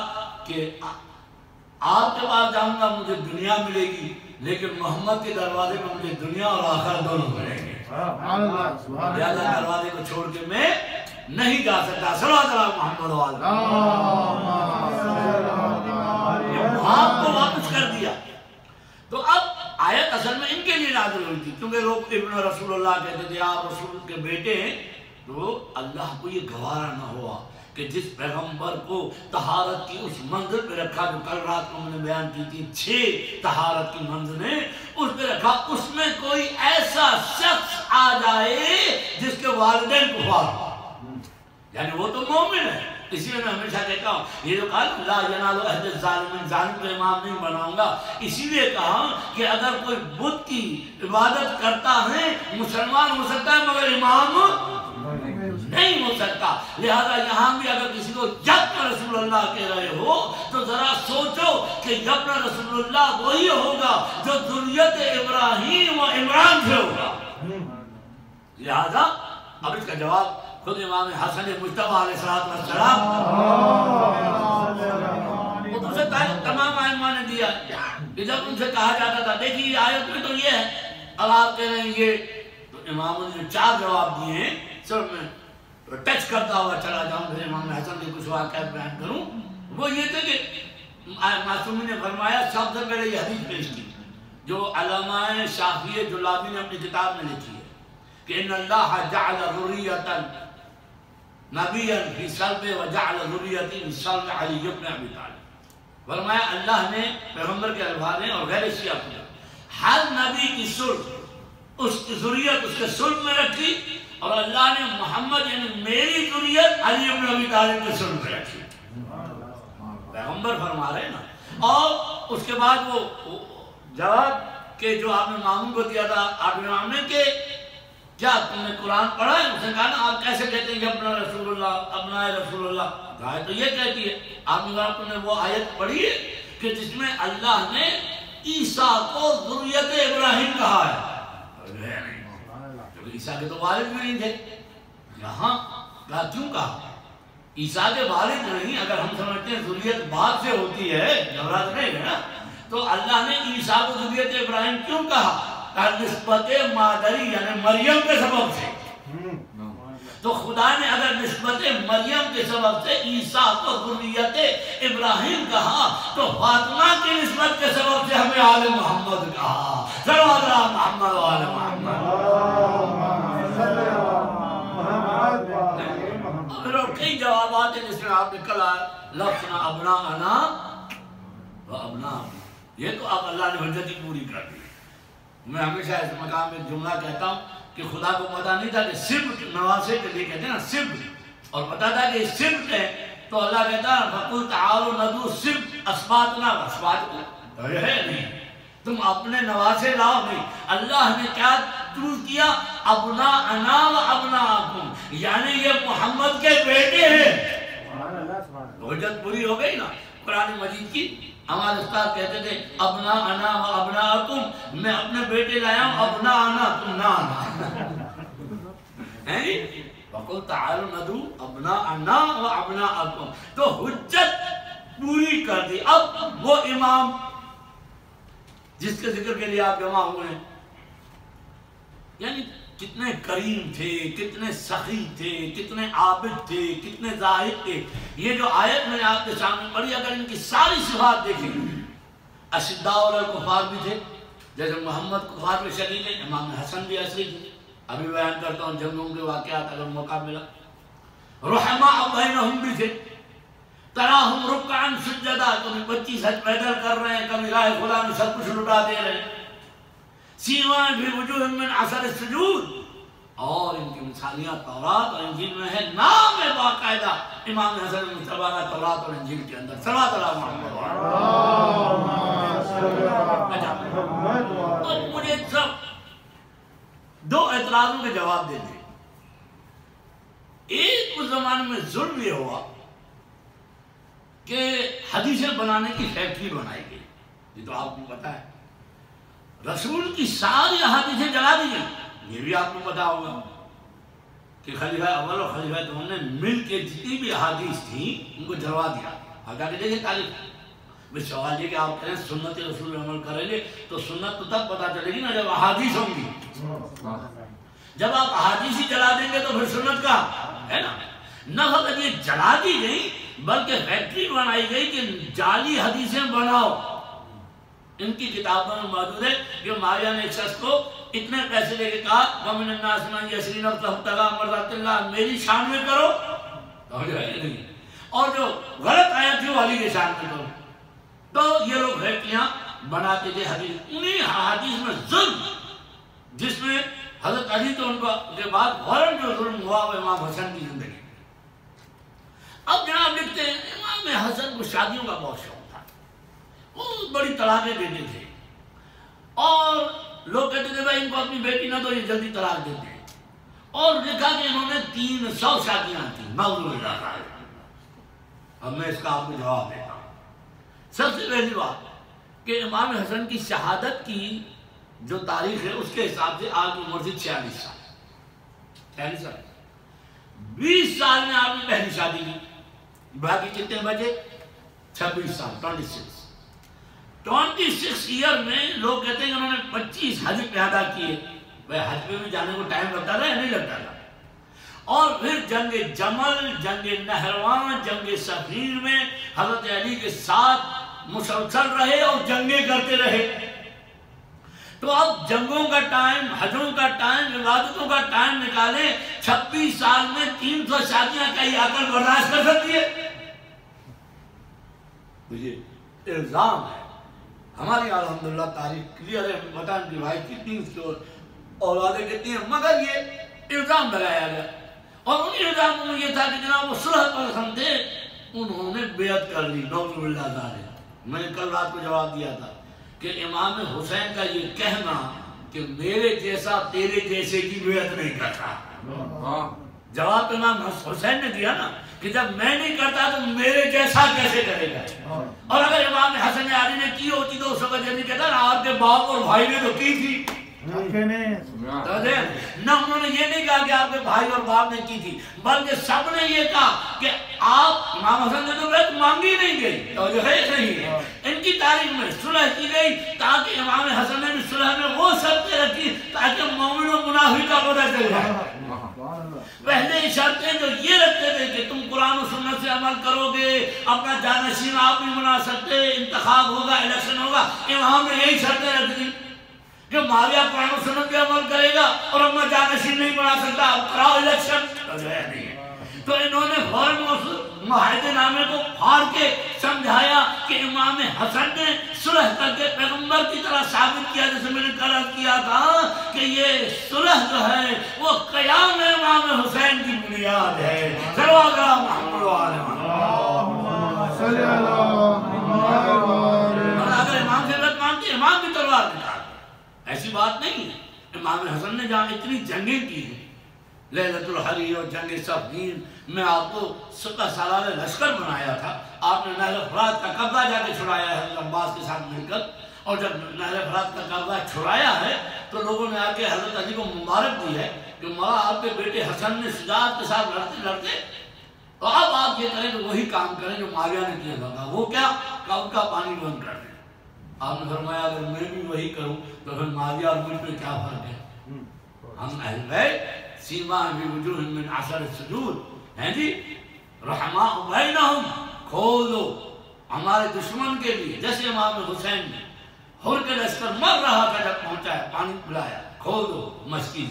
کہ آپ کے پاس جاؤں گا مجھے دنیا ملے گی، لیکن محمد کے دروازے میں مجھے دنیا اور آخرت دونوں ملیں گے، لہذا دروازے کو چھوڑ کے میں نہیں جا سکتا۔ صلوات اللہ محمد والے آپ کو واپس کر دیا۔ تو اب آیت اصل میں ان کے لیے نازل ہوئی تھی، کیونکہ لوگ ابن رسول اللہ کہتے تھے، آپ رسول کے بیٹے ہیں تو اللہ کو یہ گوارا نہ ہوا کہ جس پیغمبر کو طہارت کی اس منزل پہ رکھا جو کل رات کو میں نے بیان کی تھی 6 طہارت کی منزلیں اس پہ رکھا، اس میں کوئی ایسا شخص آ جائے جس کے والدین کفار ہوں، یعنی وہ تو مومن ہے۔ اسی لیے میں ہمیشہ کہتا ہوں یہ جو کہا لا ینال عہد الظالمین، ظالم کو امام نہیں بناؤں گا، اسی لیے کہا کہ اگر کوئی بت کی عبادت کرتا ہے مسلمان ہو سکتا ہے مگر امام نہیں ہو سکتا۔ لہذا یہاں بھی اگر کسی کو یبن رسول اللہ کہہ رہے ہو تو ذرا سوچو کہ یبن رسول اللہ وہی ہوگا جو ذریت ابراہیم و عمران سے ہوگا۔ لہذا اب اس کا جواب خود امام حسن مجتبیٰ علیہ السلام وہ تو سے تمام آئمہ نے دیا کہ جب ان سے کہا جاتا تھا دیکھیے آیت میں تو یہ ہے، اب آپ کہہ رہے ہیں یہ، تو اماموں نے 4 جواب دیے ہیں، صرف میں ٹچ کرتا ہوا چلا جاؤں پھر امام حسن کے کچھ واقعات بیان کروں۔ وہ یہ تھے کہ معصومی نے فرمایا، سب سے پہلے یہ حدیث پیش کی جو علامہ شافعی جلابی نے اپنی کتاب میں لکھی ہے کہ ان اللہ جعل ذریۃ نبیا فی صلب وجعل ذریۃ فی صلب علی بن ابی طالب، فرمایا اللہ نے پیغمبر کے الفاظ ہیں اور غیر شیعہ کیا، ہر نبی کی صلب اس کی ذریت اس کے صلب میں رکھی، اور اللہ نے محمد یعنی میری ذریت علی بن ابی طالب کے صلب میں رکھی، پیغمبر فرما رہے ہیں نا۔ اور اس کے بعد وہ جواب کہ جو آپ نے مامون کو دیا تھا، آپ نے مامون کہ کیا تم نے قرآن پڑھا ہے؟ اس نے کہا نا آپ کیسے کہتے ہیں کہ اپنا رسول اللہ اپنا رسول اللہ، آیت تو یہ کہتی ہے۔ آپ نے کہا تم نے وہ آیت پڑھی ہے کہ جس میں اللہ نے عیسیٰ کو ذریت ابراہیم کہا ہے؟ عیسیٰ کے تو والد بھی نہیں تھے، یہاں کیوں کہا عیسیٰ کے والد نہیں؟ اگر ہم سمجھتے ہیں ذریت باپ سے ہوتی ہے، جورات نہیں ہے نا، تو اللہ نے عیسیٰ کو ذریت ابراہیم کیوں کہا؟ نسبت مادری یعنی مریم کے سبب سے، تو خدا نے اگر نسبت مریم کے سبب سے عیسیٰ کو ذریت ابراہیم کہا تو فاطمہ کی نسبت کے سبب سے ہمیں آل محمد کہا۔ صلوات اللہ محمد و آل محمد۔ اور کئی جوابات ہیں جس میں آپ نے کل لفظنا ابناءنا و ابناء، یہ تو اب اللہ نے حجت پوری کر دی۔ میں ہمیشہ اس مقام میں جملہ کہتا ہوں کہ خدا کو پتہ نہیں تھا کہ صبت نواسے کے لیے کہتے ہیں نا صبت، اور پتہ تھا کہ صبت ہے تو اللہ کہتا ہے فَقُلْ تَعَالُوا نَدْعُوا صِبْطَ أَصْبَاطَنَا وَأَصْبَاطَكُمْ، تو یہ ہے نہیں تم اپنے نواسے لاؤ نہیں۔ اللہ نے کیا چوز کیا؟ ابناءنا و ابناءکم، یعنی یہ محمد کے بیٹے ہیں۔ حجت پوری ہو گئی نا قرآن مجید کی۔ ہمارے استاد کہتے تھے ابناءنا و ابناءکم، میں اپنے بیٹے لایا ہوں، ابناءنا تم نہ آنا، وَقُلْ تَعَالُوا نَدْعُوا أَبْنَاءَنَا وَأَبْنَاءَكُمْ، تو حجت پوری کر دی۔ اب وہ امام جس کے ذکر کے لیے آپ جمع ہوئے ہیں، یعنی کتنے کریم تھے، کتنے سخی تھے، کتنے عابد تھے، کتنے زاہد تھے۔ یہ جو آیت میں نے آپ کے سامنے پڑھی، اگر ان کی ساری صفات دیکھیں، اشداء علی الکفار بھی تھے، جیسے محمد کفار میں شدید ہیں، امام حسن بھی ایسے تھے، ابھی بیان کرتا ہوں جنگوں کے واقعات اگر موقع ملا۔ رحماء بینہم بھی تھے، تراہم رکعا سجدا، کبھی 25 حج پیدل کر رہے ہیں، کبھی راہ خدا میں سب کچھ لٹا دے رہے ہیں، سیوان بھی وجوہ من اثر السجود، اور ان کی مثالیات تورات اور انجیل میں ہے، نام ہے باقاعدہ امام حسن مجتبیٰ کا تورات اور انجیل کے اندر۔ صلوات اللہ محمد۔ اور مجھے سب 2 اعتراضوں کے جواب دے دیں۔ ایک اس زمانے میں ظلم یہ ہوا کہ حدیثیں بنانے کی فیکٹری بنائی گئی، یہ تو آپ کو پتا ہے، رسول کی ساری احادیثیں جلا دی گئی۔ یہ بھی آپ کو پتا ہوگا کہ خلیفہ اول اور خلیفہ دوم نے مل کے جتنی بھی احادیث تھیں ان کو جلوا دیا۔ آگا کہ دیکھیں تاریخ میں سوال یہ کہ آپ کہیں سنت رسول عمل کریں گے تو سنت تو تب پتا چلے گی نا جب احادیث ہوں گی۔ جب آپ احادیث ہی جلا دیں گے تو پھر سنت کا ہے نا۔ نہ فقط یہ جلا دی گئی بلکہ فیکٹری بنائی گئی کہ جعلی حدیثیں بناؤ۔ ان کی کتابوں میں موجود ہے کہ معاویہ نے ایک شخص کو اتنے پیسے لے کے کہا وَمِنَ النَّاسِ مَن يَشْرِي نَفْسَهُ ابْتِغَاءَ مَرْضَاتِ اللَّهِ میری شان میں کرو اور جو غلط آیت تھی وہ علی کے شان میں کرو. تو یہ لوگ بھیٹیاں بناتے تھے حدیث. انہیں حدیث میں ظلم جس میں حضرت علی تو ان کے بعد غورن جو ظلم ہوا وہ امام حسن کی زندگی. اب جناب لکھتے ہیں امام حسن کو شادیوں کا بہت شوق تھا. وہ بڑی طلاقیں دیتے تھے اور لوگ کہتے تھے بھائی ان کو اپنی بیٹی نہ تو یہ جلدی طلاق دیتے ہیں. اور لکھا کہ انہوں نے 300 شادیاں تھیں. اب میں اس کا آپ کو جواب دیتا ہوں. سب سے پہلی بات کہ امام حسن کی شہادت کی جو تاریخ ہے اس کے حساب سے آپ کی عمر تھی 46 سال. 46 سال 20 سال میں آپ نے پہلی شادی کی. باقی کتنے بچے 26 سال 26 ایئر میں لوگ کہتے ہیں کہ انہوں نے 25 حج پیدا کیے. وہ حج پہ بھی جانے کو ٹائم لگتا تھا یا نہیں لگتا تھا. اور پھر جنگ جمل، جنگ نہروان، جنگ صفین میں حضرت علی کے ساتھ مسلسل رہے اور جنگیں کرتے رہے. تو اب جنگوں کا ٹائم، حجوں کا ٹائم، عبادتوں کا ٹائم نکالیں. 26 سال میں 300 شادیاں کئی آ کر برداشت کر سکتی ہے؟ مجھے الزام ہے. ہماری الحمدللہ تاریخ کلیئر ہے، بتائیں کہ بھائی کتنی اولادیں کتنی ہیں، مگر یہ الزام لگایا گیا. اور انہی الزاموں میں یہ تھا کہ جناب وہ صلح پسند تھے، انہوں نے بیعت کر لی. نعوذ باللہ ذالک. میں نے کل رات کو جواب دیا تھا کہ امام حسین کا یہ کہنا کہ میرے جیسا تیرے جیسے کی بیعت نہیں کرتا، جواب امام حسین نے دیا نا کہ جب میں نہیں کرتا تو میرے جیسا کیسے کرے گا. اور اگر امام حسن علی نے کی ہوتی تو اس وقت جب نہیں کہتا نا آپ کے باپ اور بھائی نے تو کی تھی. نہ انہوں نے یہ نہیں کہا کہ آپ کے بھائی اور باپ نے کی تھی، بلکہ سب نے یہ کہا کہ آپ امام حسن نے تو بیعت مانگی نہیں گئی. توجہ ہے نہیں ہے. ان کی تاریخ میں صلح کی گئی تاکہ امام حسن نے بھی صلح میں وہ شرطیں رکھی تاکہ مومن و منافق کا پتہ چل جائے. پہلے شرطیں جو یہ رکھتے تھے کہ تم قرآن و سنت سے عمل کرو گے، اپنا جانشین آپ نہیں بنا سکتے، انتخاب ہوگا، الیکشن ہوگا. امام نے یہی شرطیں رکھ دی کہ معاویہ قرآن و سنت پہ عمل کرے گا اور اپنا جانشین نہیں بنا سکتا، اب کراؤ الیکشن. تو انہوں نے فوراً معاہدے نامے کو پھاڑ کے سمجھایا کہ امام حسن نے صلح کر کے پیغمبر کی طرح ثابت کیا، جیسے میں نے کل کیا تھا کہ یہ صلح جو ہے وہ قیام امام حسین کی بنیاد ہے. محمد اگر امام سے بیعت مانگتے امام کی تلوار نکال. ایسی بات نہیں ہے. امام حسن نے جہاں اتنی جنگیں کی ہیں، لیلۃ الحری اور جنگ صفین میں آپ کو 17 سالہ لشکر بنایا تھا. آپ نے نہر فرات کا قبضہ جا کے چھڑایا ہے حضرت عباس کے ساتھ مل کر. اور جب نہر فرات کا قبضہ چھڑایا ہے تو لوگوں نے آ کے حضرت علی کو مبارک دی ہے کہ مولا آپ کے بیٹے حسن نے شجاعت کے ساتھ لڑتے تو اب آپ یہ کریں کہ وہی کام کریں جو معاویہ نے کیا تھا. وہ کیا کہ ان کا پانی بند کر دیں. آپ نے فرمایا اگر میں بھی وہی کروں تو پھر معاویہ اور مجھ میں کیا فرق ہے؟ ہم اہل بیت سیما بوجوہ من اثر السجود ہیں جی. رحماء بینہم کھول دو ہمارے دشمن کے لیے. جیسے امام حسین نے ہر کے لشکر مر رہا تھا جب پہنچا ہے پانی پلایا، کھول دو مسجد.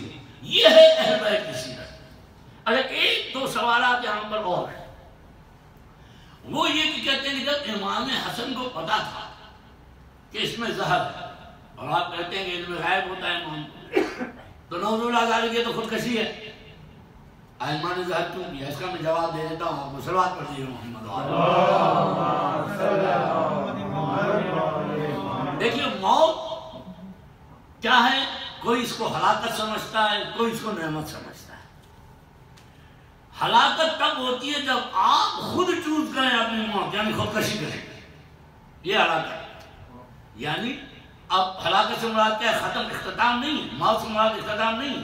یہ ہے اہل بیت کی سیرت. اگر ایک دو سوالات یہاں پر اور ہیں، وہ یہ کہ کہتے ہیں کہ جب امام حسن کو پتا تھا کہ اس میں زہر ہے اور آپ کہتے ہیں کہ علم غیب ہوتا ہے امام تو نعوذ باللہ ذالک یہ تو خودکشی ہے. ائمہ نے زہر کیوں کیا؟ اس کا میں جواب دے دیتا ہوں. آپ کو صلوات پڑھ دیجیے محمد. دیکھیے موت کیا ہے؟ کوئی اس کو ہلاکت سمجھتا ہے، کوئی اس کو نعمت سمجھتا ہے. ہلاکت تب ہوتی ہے جب آپ خود چوز کریں اپنی موت، یعنی خودکشی کریں. یہ ہلاکت. یعنی اب ہلاکت سے مراد کیا ہے؟ ختم، اختتام نہیں. موت سے مراد اختتام نہیں،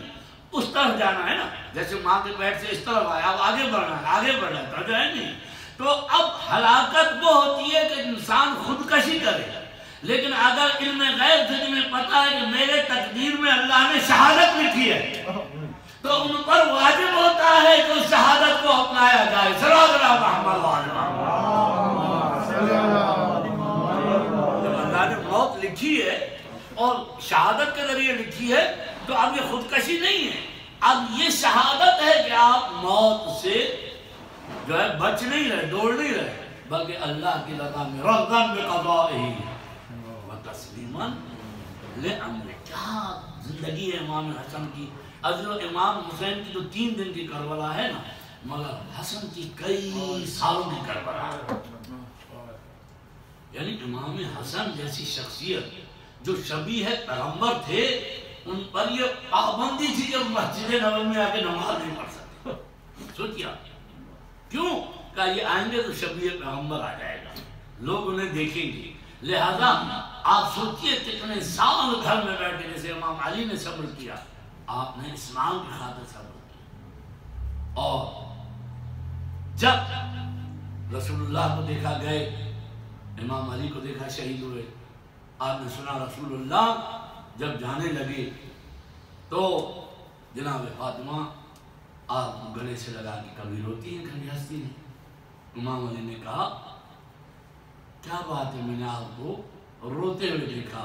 اس طرف جانا ہے نا. جیسے ماں کے پیٹ سے اس طرف آیا، اب آگے بڑھنا ہے، آگے بڑھنا ہے، توجہ ہے نہیں. تو اب ہلاکت وہ ہوتی ہے کہ انسان خودکشی کرے. لیکن اگر علم غیب سے میں پتا ہے کہ میرے تقدیر میں اللہ نے شہادت لکھی ہے تو ان پر واجب ہوتا ہے کہ اس شہادت کو اپنایا جائے. صلی اللہ علیہ وسلم. جب اللہ نے موت لکھی ہے اور شہادت کے ذریعے لکھی ہے تو اب یہ خودکشی نہیں ہے، اب یہ شہادت ہے کہ آپ موت سے جو ہے بچ نہیں رہے، دوڑ نہیں رہے، بلکہ اللہ کی رضا میں رغباً بقضائہ و تسلیما لامرہ۔ کیا زندگی ہے امام حسن کی، عزیز امام حسین کی تو 3 دن کی کربلا ہے نا، مگر حسن کی کئی سالوں کی کربلا ہے۔ یعنی امام حسن جیسی شخصیت جو شبیہ پیغمبر تھے، ان پر یہ پابندی تھی کہ مسجد نبوی میں آ کے نماز نہیں پڑھ سکتے۔ سوچیا کیوں؟ کہ یہ آئیں گے تو شبیہ پیغمبر آ جائے گا، لوگ انہیں دیکھیں گے، لہذا آپ سوچئے کتنے سال گھر میں بیٹھے، جیسے امام علی نے صبر کیا، آپ نے اسلام کی خاطر صبر کیا۔ اور جب رسول اللہ کو دیکھا گئے، امام علی کو دیکھا شہید ہوئے، آپ نے سنا رسول اللہ جب جانے لگے تو جناب فاطمہ آپ کو گلے سے لگا کے کبھی روتی ہیں کبھی ہنستی ہیں۔ امام علی نے کہا کیا بات ہے، میں نے آپ کو روتے ہوئے دیکھا۔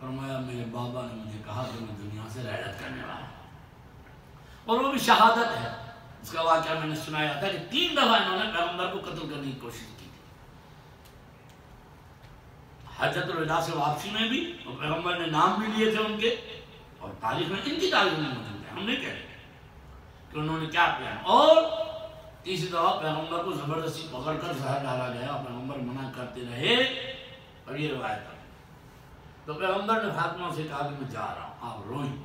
فرمایا میرے بابا نے مجھے کہا کہ میں دنیا سے رحلت کرنے والا ہوں، اور وہ بھی شہادت ہے۔ اس کا واقعہ میں نے سنایا تھا کہ 3 دفعہ انہوں نے پیغمبر کو قتل کرنے کی کوشش کی تھی۔ حجۃ الوداع سے واپسی میں بھی پیغمبر نے نام بھی لیے تھے ان کے، اور تاریخ میں ان کی تاریخ میں موجود ہے، ہم نہیں کہہ رہے کہ انہوں نے کیا کیا۔ اور تیسری دفعہ پیغمبر کو زبردستی پکڑ کر زہر ڈالا گیا، پیغمبر منع کرتے رہے، اور یہ روایت ہے۔ تو پیغمبر نے فاطمہ سے کہا کہ میں جا رہا ہوں، آپ روئیں،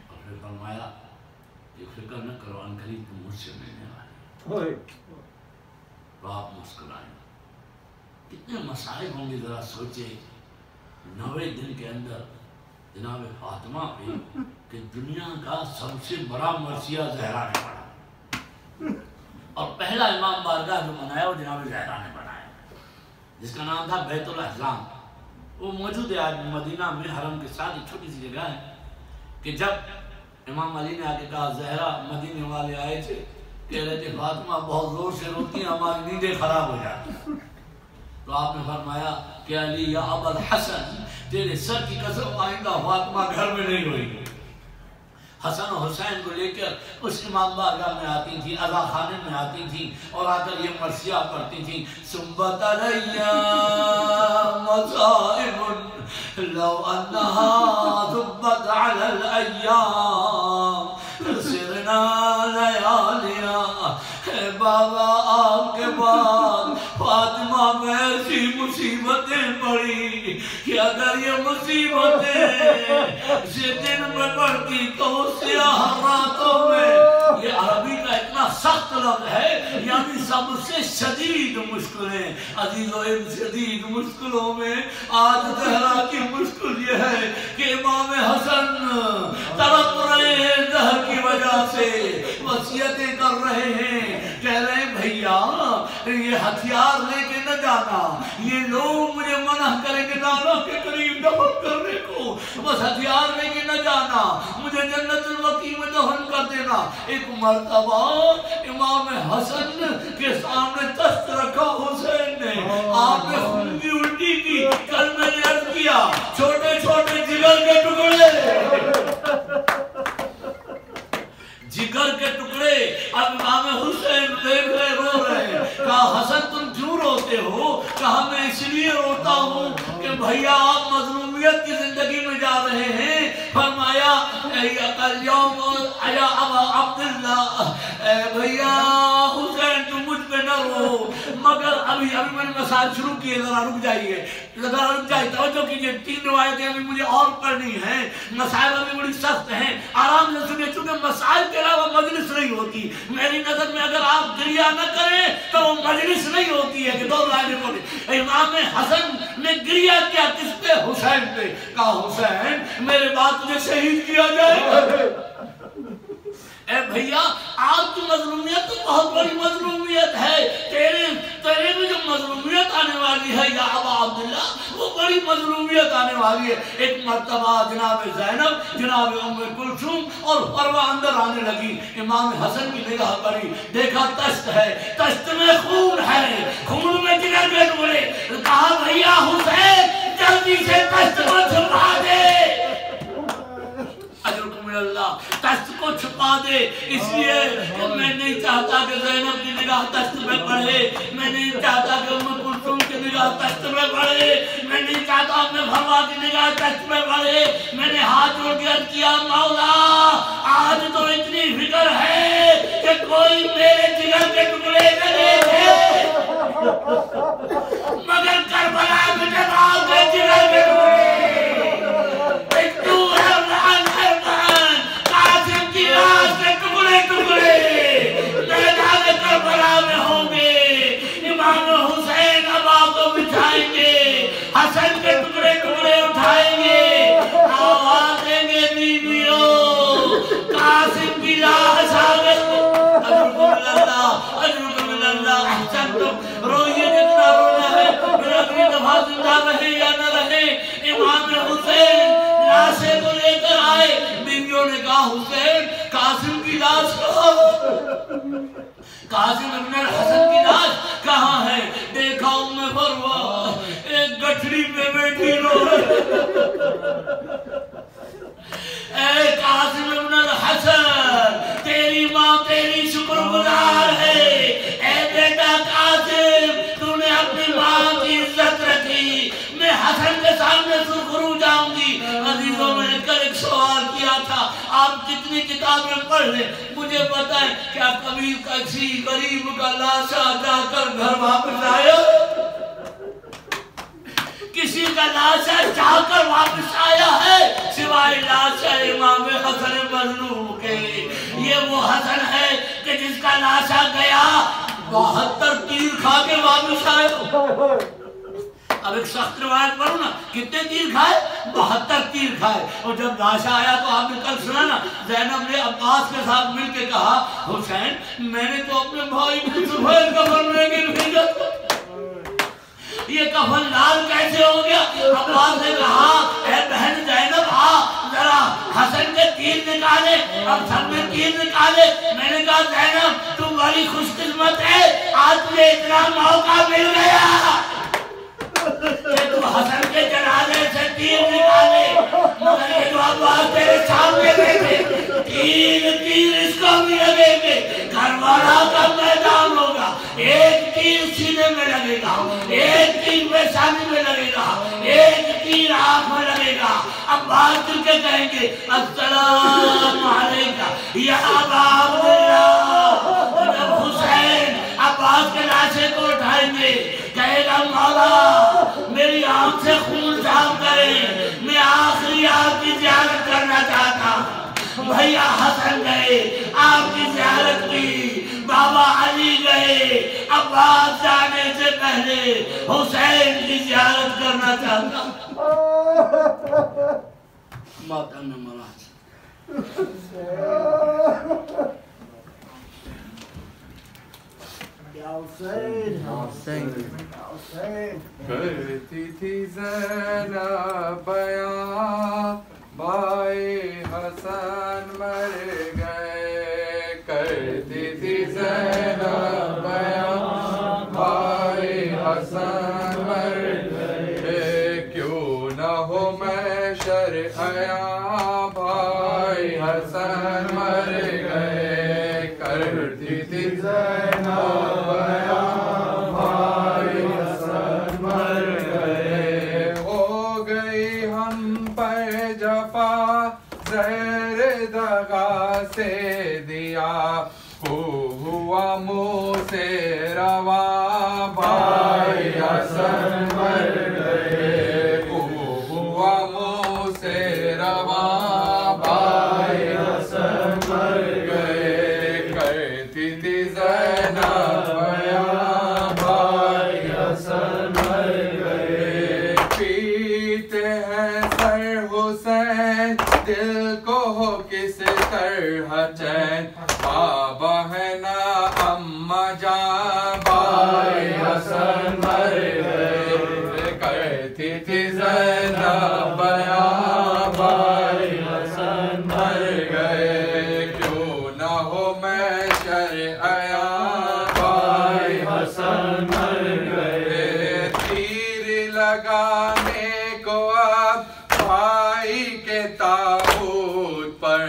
اور پھر فرمایا کہ فکر نہ کرو، ان قریب تم مجھ سے ملنے والے، تو آپ مسکرائیں۔ کتنے مسائل ہوں گے ذرا سوچے 90 دن کے اندر جناب فاطمہ پہ کہ دنیا کا سب سے بڑا مرثیہ زہرا نے پڑھا، اور پہلا امام بارگاہ جو بنایا وہ جناب زہرا نے بنایا، جس کا نام تھا بیت الاحزام۔ وہ موجود ہے آج مدینہ میں، حرم کے ساتھ ایک چھوٹی سی جگہ ہے، کہ جب امام علی نے آ کے کہا زہرا، مدینے والے آئے تھے کہہ رہے تھے فاطمہ بہت زور سے روتی ہیں، ہماری نیندیں خراب ہو جاتی، تو آپ نے فرمایا کہ علی یا ابا الحسن، تیرے سر کی قسم آئندہ فاطمہ گھر میں نہیں روئے گی۔ حسن و حسین کو لے کر اس امام بارگاہ میں آتی تھی، عزا خانے میں آتی تھی، اور آ کر یہ مرثیہ پڑھتی تھی، سنبت الايام مصائب لو انها ذبت على الايام سرنا لیالیا۔ اے بابا آپ کے بعد فاطمہ میں ایسی مصیبتیں پڑی کہ اگر یہ مصیبتیں یہ دن میں پڑتی تو سیاہ راتوں میں، یہ عربی کا اتنا سخت لفظ ہے، یعنی سب سے شدید مشکلیں، عزیزو ان شدید مشکلوں میں آج زہرا کی مشکل یہ ہے کہ امام حسن تڑپ رہے ہیں زہر کی وجہ سے، وصیتیں کر رہے ہیں، کہہ رہے ہیں بھیا یہ ہتھیار لے کے نہ جانا، یہ لوگ مجھے منع کریں گے نانا کے قریب دفن کرنے کو، بس ہتھیار لے کے نہ جانا، مجھے جنت البقیع میں دفن کر دینا۔ ایک مرتبہ امام حسن کے سامنے تخت رکھا حسین نے، آپ نے خون کی الٹی کی، کل میں نے عرض کیا چھوٹے چھوٹے جگر کے ٹکڑے، جگر کے ٹکڑے، اب امام حسین دیکھ رہے رو رہے، کہا حسن تم کیوں روتے ہو؟ کہا میں اس لیے روتا ہوں کہ بھیا آپ مظلومیت کی زندگی میں جا رہے ہیں۔ فرمایا یوم یا ابا عبداللہ، اے بھیا حسین تم مجھ پہ نہ رو، مگر ابھی میں نے مسائل شروع کیے، ذرا رک جائیے، ذرا رک جائیے، توجہ کیجئے، 3 روایتیں ابھی مجھے اور پڑھنی ہیں، مسائل ابھی بڑی سخت ہیں، آرام سے سنیے، چونکہ مسائل کے علاوہ مجلس نہیں ہوتی، میری نظر میں اگر آپ گریہ نہ کریں تو وہ مجلس نہیں ہوتی ہے کہ 2 لائنیں پڑھیں۔ امام حسن نے گریہ کیا کس پہ؟ حسین پہ، کہا حسین میرے بعد تجھے شہید کیا جائے۔ اے بھیا آپ کی مظلومیت تو بہت بڑی مظلومیت ہے، تیرے میں جو مظلومیت آنے والی ہے یا ابا عبداللہ وہ بڑی مظلومیت آنے والی ہے۔ ایک مرتبہ جناب زینب، جناب ام کلثوم اور فروہ اندر آنے لگی، امام حسن کی نگاہ پڑی، دیکھا تشت ہے، تشت میں خون ہے، خون میں جگر کے ٹکڑے، کہا بھیا حسین جلدی سے تشت کو چھپا دے۔ اللہ تشت کو چھپا دے، اس لیے کہ میں نہیں چاہتا کہ زینب کی نگاہ تشت میں پڑے، میں نہیں چاہتا کہ ام کلثوم کی نگاہ تشت میں پڑے، میں نہیں چاہتا اپنے بھروا کی نگاہ تشت میں پڑے۔ میں نے ہاتھ جوڑ کے عرض کیا مولا آج تو اتنی فکر ہے کہ کوئی میرے جگر کے ٹکڑے نہ دیکھے، مگر کربلا میں جگہ کے جگر کے ٹکڑے قاسم کی لاش کے ٹکڑے ٹکڑے میدان کربلا میں ہوں گے، امام حسین ابا کو بچھائیں گے، حسن کے ٹکڑے ٹکڑے اٹھائیں گے، آواز دیں گے بیویوں قاسم کی لاش آ گئی، اجرکم اللہ احسنتم، روئیے جتنا رونا ہے، پھر اگلی دفعہ زندہ رہے یا نہ رہے۔ امام حسین لاشیں کو لے کر آئے، بیویوں نے کہا حسین قاسم کی لاش کہاں؟ قاسم ابن الحسن کی لاش کہاں ہے؟ دیکھا ام فروہ ایک گٹھڑی پہ بیٹھی رو رہی، اے قاسم ابن الحسن تیری ماں تیری شکر گزار ہے، اے بیٹا قاسم تو نے اپنی ماں کی عزت رکھی، میں حسن کے سامنے سرخرو جاؤں گی۔ عزیزوں میں نے کل ایک سوال کیا تھا، آپ کتنی کتابیں پڑھ لیں مجھے بتائیں، کیا کبھی کسی غریب کا لاشا جا کر گھر واپس آیا؟ کسی کا لاشا جا کر واپس آیا ہے سوائے لاشا امام حسن مظلوم کے؟ یہ وہ حسن ہے کہ جس کا لاشا گیا 72 تیر کھا کے واپس آیا۔ اب ایک سخت روایت پڑھو نا، کتنے تیر کھائے؟ 72 تیر کھائے۔ اور جب لاشا آیا تو آپ نے کل سنا نا، زینب نے عباس کے ساتھ مل کے کہا حسین میں نے تو اپنے بھائی کو سفید کفن میں گر بھیجا، یہ کفن لال کیسے ہو گیا؟ عباس نے کہا اے بہن زینب آ ذرا حسن کے تیر نکالے، اب سب نے تیر نکالے۔ میں نے کہا زینب تم بڑی خوش قسمت ہے، آج تمہیں اتنا موقع مل گیا کہ تو حسن کے جنازے سے تیر نکالے، مگر یہ جو عباس تیرے سامنے بیٹھے تیر اس کو بھی لگیں گے، کربلا کا میدان ہوگا، ایک تیر سینے میں لگے گا، ایک تیر پیشانی میں لگے گا، ایک تیر آنکھ میں لگے گا۔ عباس دل کے کہیں گے السلام علیکم یا ابا عبداللہ۔ جب حسین عباس کے لاشے کو اٹھائیں گے کہے گا مولا میری آنکھ سے خون صاف کریں، میں آخری آپ کی زیارت کرنا چاہتا ہوں۔ بھیا حسن گئے آپ کی زیارت کی، بابا علی گئے، عباس جانے سے پہلے حسین کی زیارت کرنا چاہتا ہوں۔ ماتم میں مراج کرتی تھی زینب بیان بھائی حسن مر گئے، کرتی تھی زینب بیان بھائی حسن مر گئے، کیوں نہ ہو محشر عیاں بھائی حسن مر گئے، کرتی تھی زینب بیان بھائی حسن مر گئے، ہو گئی ہم پر جفا زہر دغا سے دیا، ہوا منہ سے روا بھائی حسن مر گئے، ہوا منہ سے روا بھائی حسن مر گئے، کرتی تھی زینب بیان بھائی حسن مر گئے، پیتے ہیں سر حسین دل کو ہو کس طرح چین، بابا ہے نا اماں جان بھائی حسن مر گئے، کرتی تھی زینب بیان بھائی حسن مر گئے، کیوں نہ ہو محشر عیاں بھائی حسن مر گئے، تیر لگانے کو اب بھائی کے تابوت پر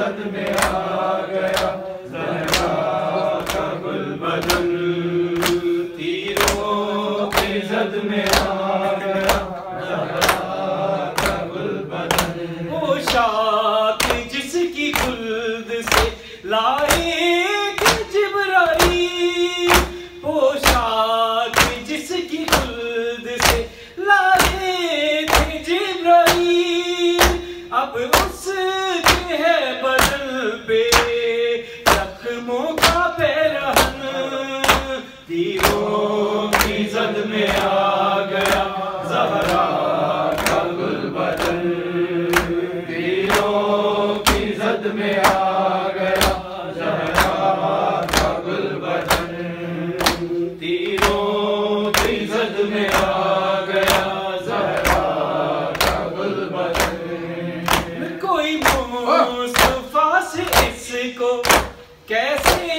زد میں آ گیا زہرا کا گل بدن، تیروں کی زد میں آ گیا زہرا کا گل بدن، پوشاک جس کی خلد سے لائے تھے جبرائیل، پوشاک جس کی خلد سے لائے تھے جبرائیل، اب اس کے ہے بدن پہ زخموں کا پیرہن، تیروں کی زد میں آ گیا زہرا کا گل بدن، تیروں کی زد میں آ گیا زہرا کا گل بدن، تیروں کی زد میں آ گیا زہرا کا گل بدن، کوئی مصطفیٰ سے اس کو کیسے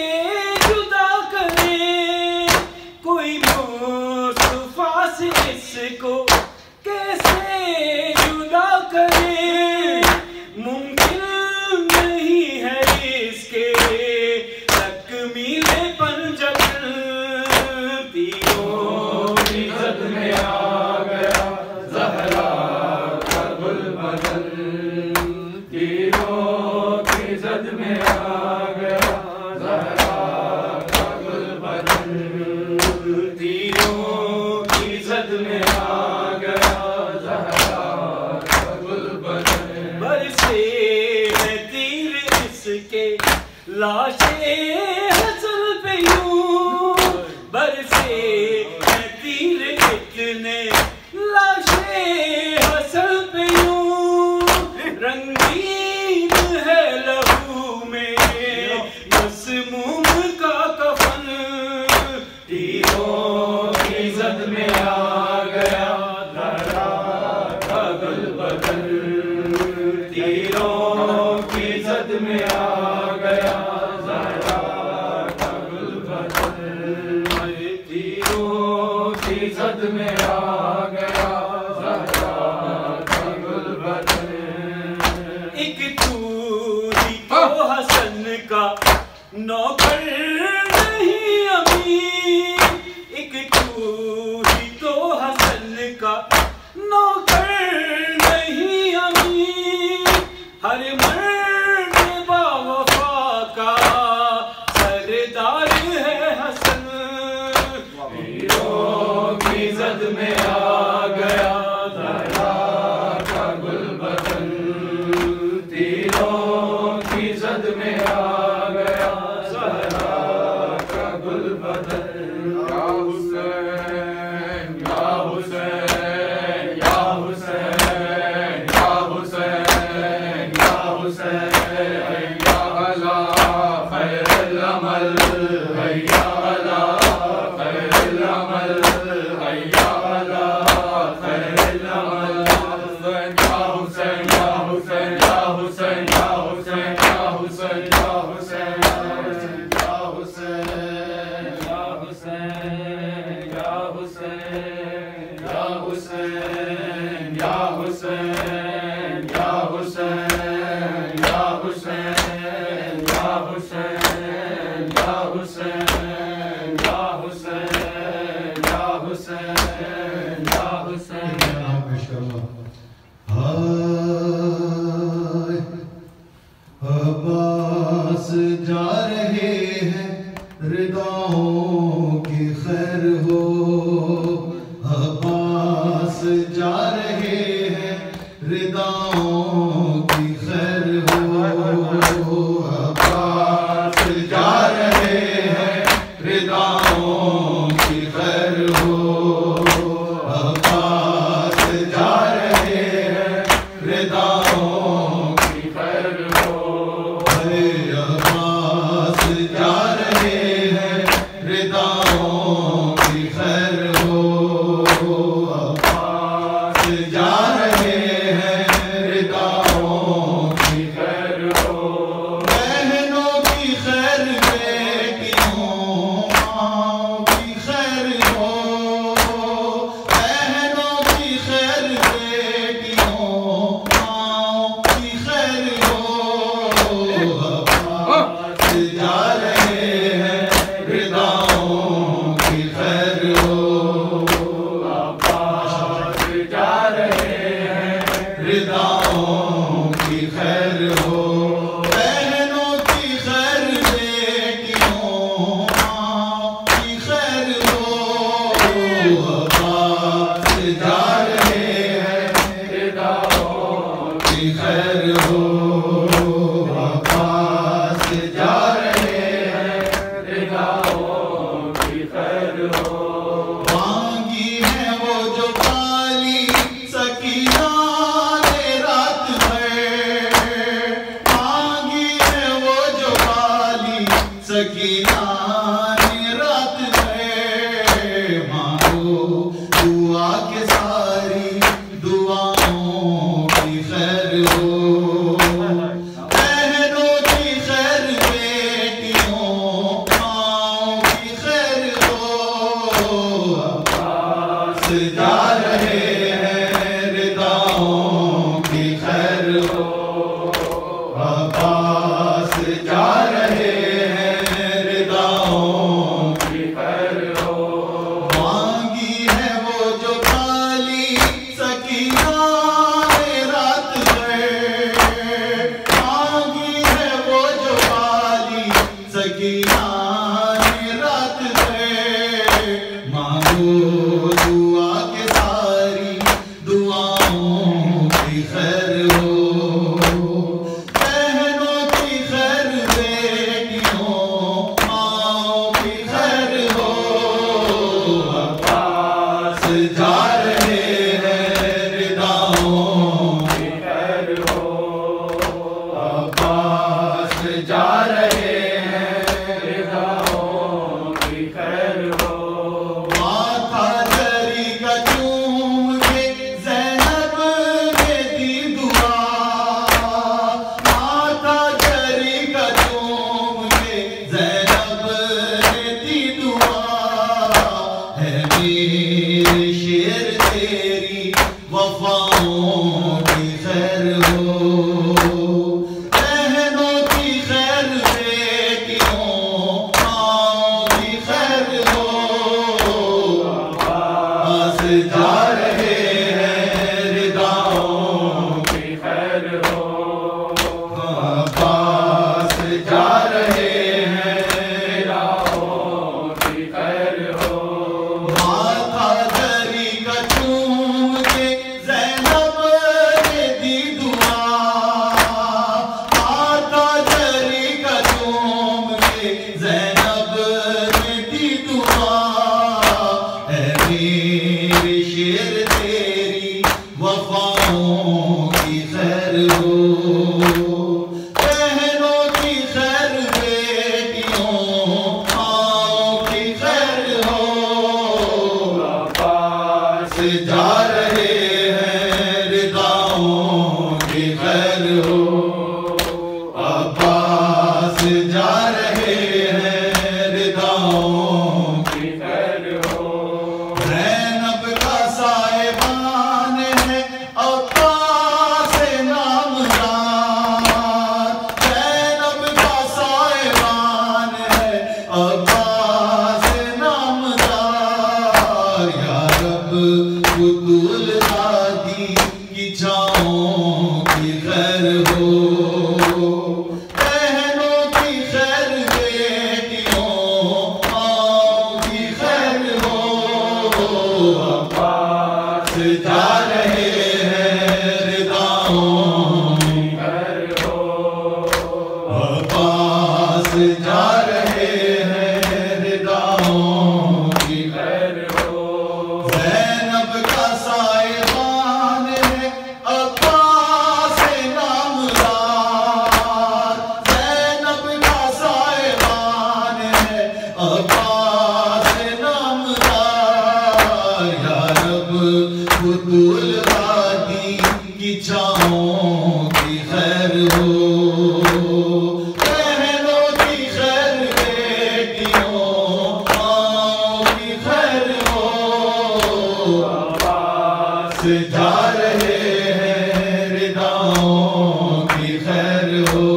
جدا کرے، کوئی مصطفیٰ سے اس کو کیسے جدا کرے، ممکن نہیں ہے اس کے تکمیل پنجتن، تیروں کی زد میں آ گیا زہرا کا گل بدن، تیروں کی زد میں آ گیا زہرا کا گل بدن، تیروں کی زد میں آ گیا زہرا کا گل بدن، برسے ہے تیر اس کے لاشے حسن پہ یوں، برسے ہے تیر اتنے لاشے حسن پہ یوں، رنگین ہے لہو میں مسموم کا کفن، تیروں کی زد میں آ گیا زہرا کا گل بدن، تیروں کی زد میں آ گیا زہرا کا گل بدن، تیروں کی زد میں آ گیا زہرا کا گل بدن، ایک تو ہی تو حسن کا نوکر نہیں امین، ایک تو ہی تو حسن کا نوکر نہیں امین، ہر مرد با وفا کا سردار ہے حسن، تیروں کی زد میں آ گیا زہرا کا گل بدن، تیروں کی زد میں آ گیا زہرا کا گل بدن، یا حسین یا حسین یا حسین یا حسین یا حسین یا علی خیر العمل یا علی خیر العمل یا علی خیر العمل، یا حسین یا حسین یا حسین یا حسین یا حسین یا حسین یا حسین یا حسین یا حسین یا حسین یا حسین یا حسین یا حسین یا حسین یا حسین یا حسین یا حسین یا حسین، عباس جا رہے ہیں رداؤں کی خیر ہو، عباس جا رہے ہیں رداؤں کی خیر ہو، عباس جا رہے ہیں رداؤں کی خیر ہو، عباس جا رہے ہیں رداؤں کی خیر ہو، عباس جا رہے ہیں رداؤں کی خیر ہو، عباس جا رہے ہیں رداؤں کی خیر ہو، بہنوں کی خیر بیٹیوں ماں کی خیر ہو، بہنوں کی خیر بیٹیوں ماں کی خیر ہو، سکینہ نے رات ہے مانگو دعا کے ساری دعاؤں کی خیر ہو بہنوں کی خیر بیٹیوں ماؤں کی خیر ہو عباس جا رہے ہیں رداؤں کی خیر ہو عباس جا رہے ہیں رداؤں کی خیر ہو مانگی ہے وہ جو کالی سکینہ نے رات ہے مانگی ہے وہ جو کالی سکینہ نے رات ہے مانگو دعا کے ساری دعاؤں کی خیر ہو بہنوں کی خیر بیٹیوں ماؤں کی خیر ہو عباس جا رہے ہیں رداؤں کی خیر ہو عباس جا رہے ہیں رداؤں کی خیر ہو ماتھا جری کا چوم کے زینب نے دی دعا ماتھا جری کا چوم کے زینب نے دی دعا ہے میرے شیر تیری وفاؤں کی خیر ہو بہنوں کی خیر بیٹیوں ماؤں کی خیر ہو عباس جا رہے ہیں رداؤں کی خیر ہو عباس جا رہے ہیں رداؤں کی خیر ہو ماتھا جری کا چوم کے زینب نے دی دعا ماتھا جری کا چوم کے زینب نے دی دعا ہے میرے شیر تیری وفاؤں کی خیر ہو بہنوں کی خیر بیٹیوں ماؤں کی خیر ہو عباس جا رہے ہیں رداؤں کی خیر ہو عباس جا رہے ہیں رداؤں کی خیر ہو زینب کا صاحبان ہے عباس نامدار زینب کا صاحبان ہے عباس نامدار یا رب بطول دادی کی چھاؤں کی خیر ہو بہنوں کی خیر بیٹیوں ماؤں کی خیر ہو عباس جا رہے ہیں رداؤں کی خیر ہو عباس جا رہے ہیں رداؤں کی خیر ہو زینب کا صاحبان ہے عباس نامدار زینب کا صاحبان ہے عباس نامدار یا رب بطول وادی کی چھاؤں کی خیر ہو بہنوں کی خیر بیٹیوں ماؤں کی خیر ہو عباس جا رہے ہیں رداؤں کی خیر ہو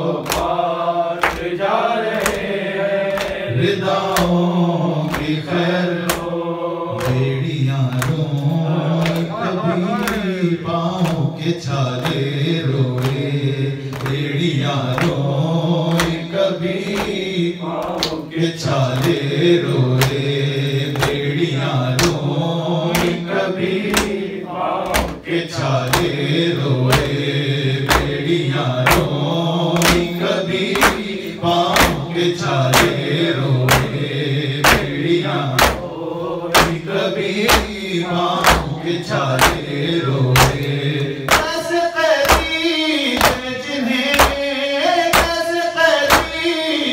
عباس جا رہے ہیں رداؤں کی خیر ہو بیڑیاں روئیں کبھی پاؤں کے چھالے روئے بیڑیاں روئیں کبھی پاؤں کے چھالے روئے بیڑیاں روئیں کبھی پاؤں کے چھالے روئے بیڑیاں روئیں کبھی پاؤں کے چھالے روئے بیڑیاں روئیں کبھی پاؤں کے چھالے روئے کیسے قریب جنہیں کیسے قریب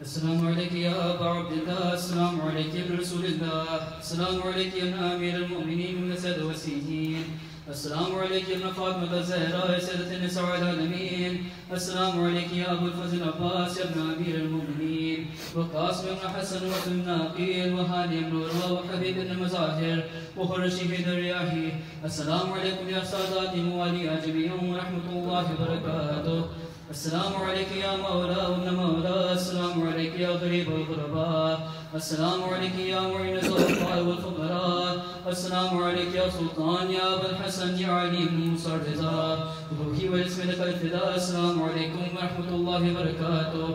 السلام عليك يا أبا عبد الله السلام عليك يا ابن رسول الله السلام عليك يا ابن أمير المؤمنين من السادة والسيدين السلام عليك يا ابن فاطمة الزهراء سيدة النساء العالمين السلام عليك يا أبو الفضل عباس يا ابن أمير المؤمنين وقاسم بن حسن وابن عقيل وهاني بن عروة وحبيب بن مظاهر وخرشي بن الرياحي السلام عليكم يا ساداتي موالي جميعا ورحمة الله وبركاته السلام عليك يا مولى وابن مولى السلام عليك يا غريب الغرباء السلام عليك يا معين الضعفاء والفقراء السلام عليك يا سلطان يا أبا الحسن يا علي بن موسى الرضا روحي والاسم لك الفداء السلام عليكم ورحمة الله وبركاته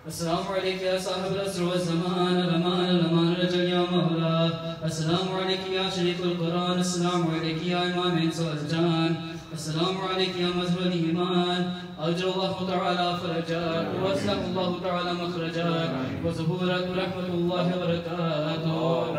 السلام عليك يا صاحب الأسر والزمان الأمان رجل يا مولا السلام عليك يا شريك القرآن السلام عليك يا إمام إنس والجان السلام عليك يا مظهر الإيمان أجر الله تعالى فرجاك وأسلم الله تعالى مخرجاك وظهورك ورحمة الله وبركاته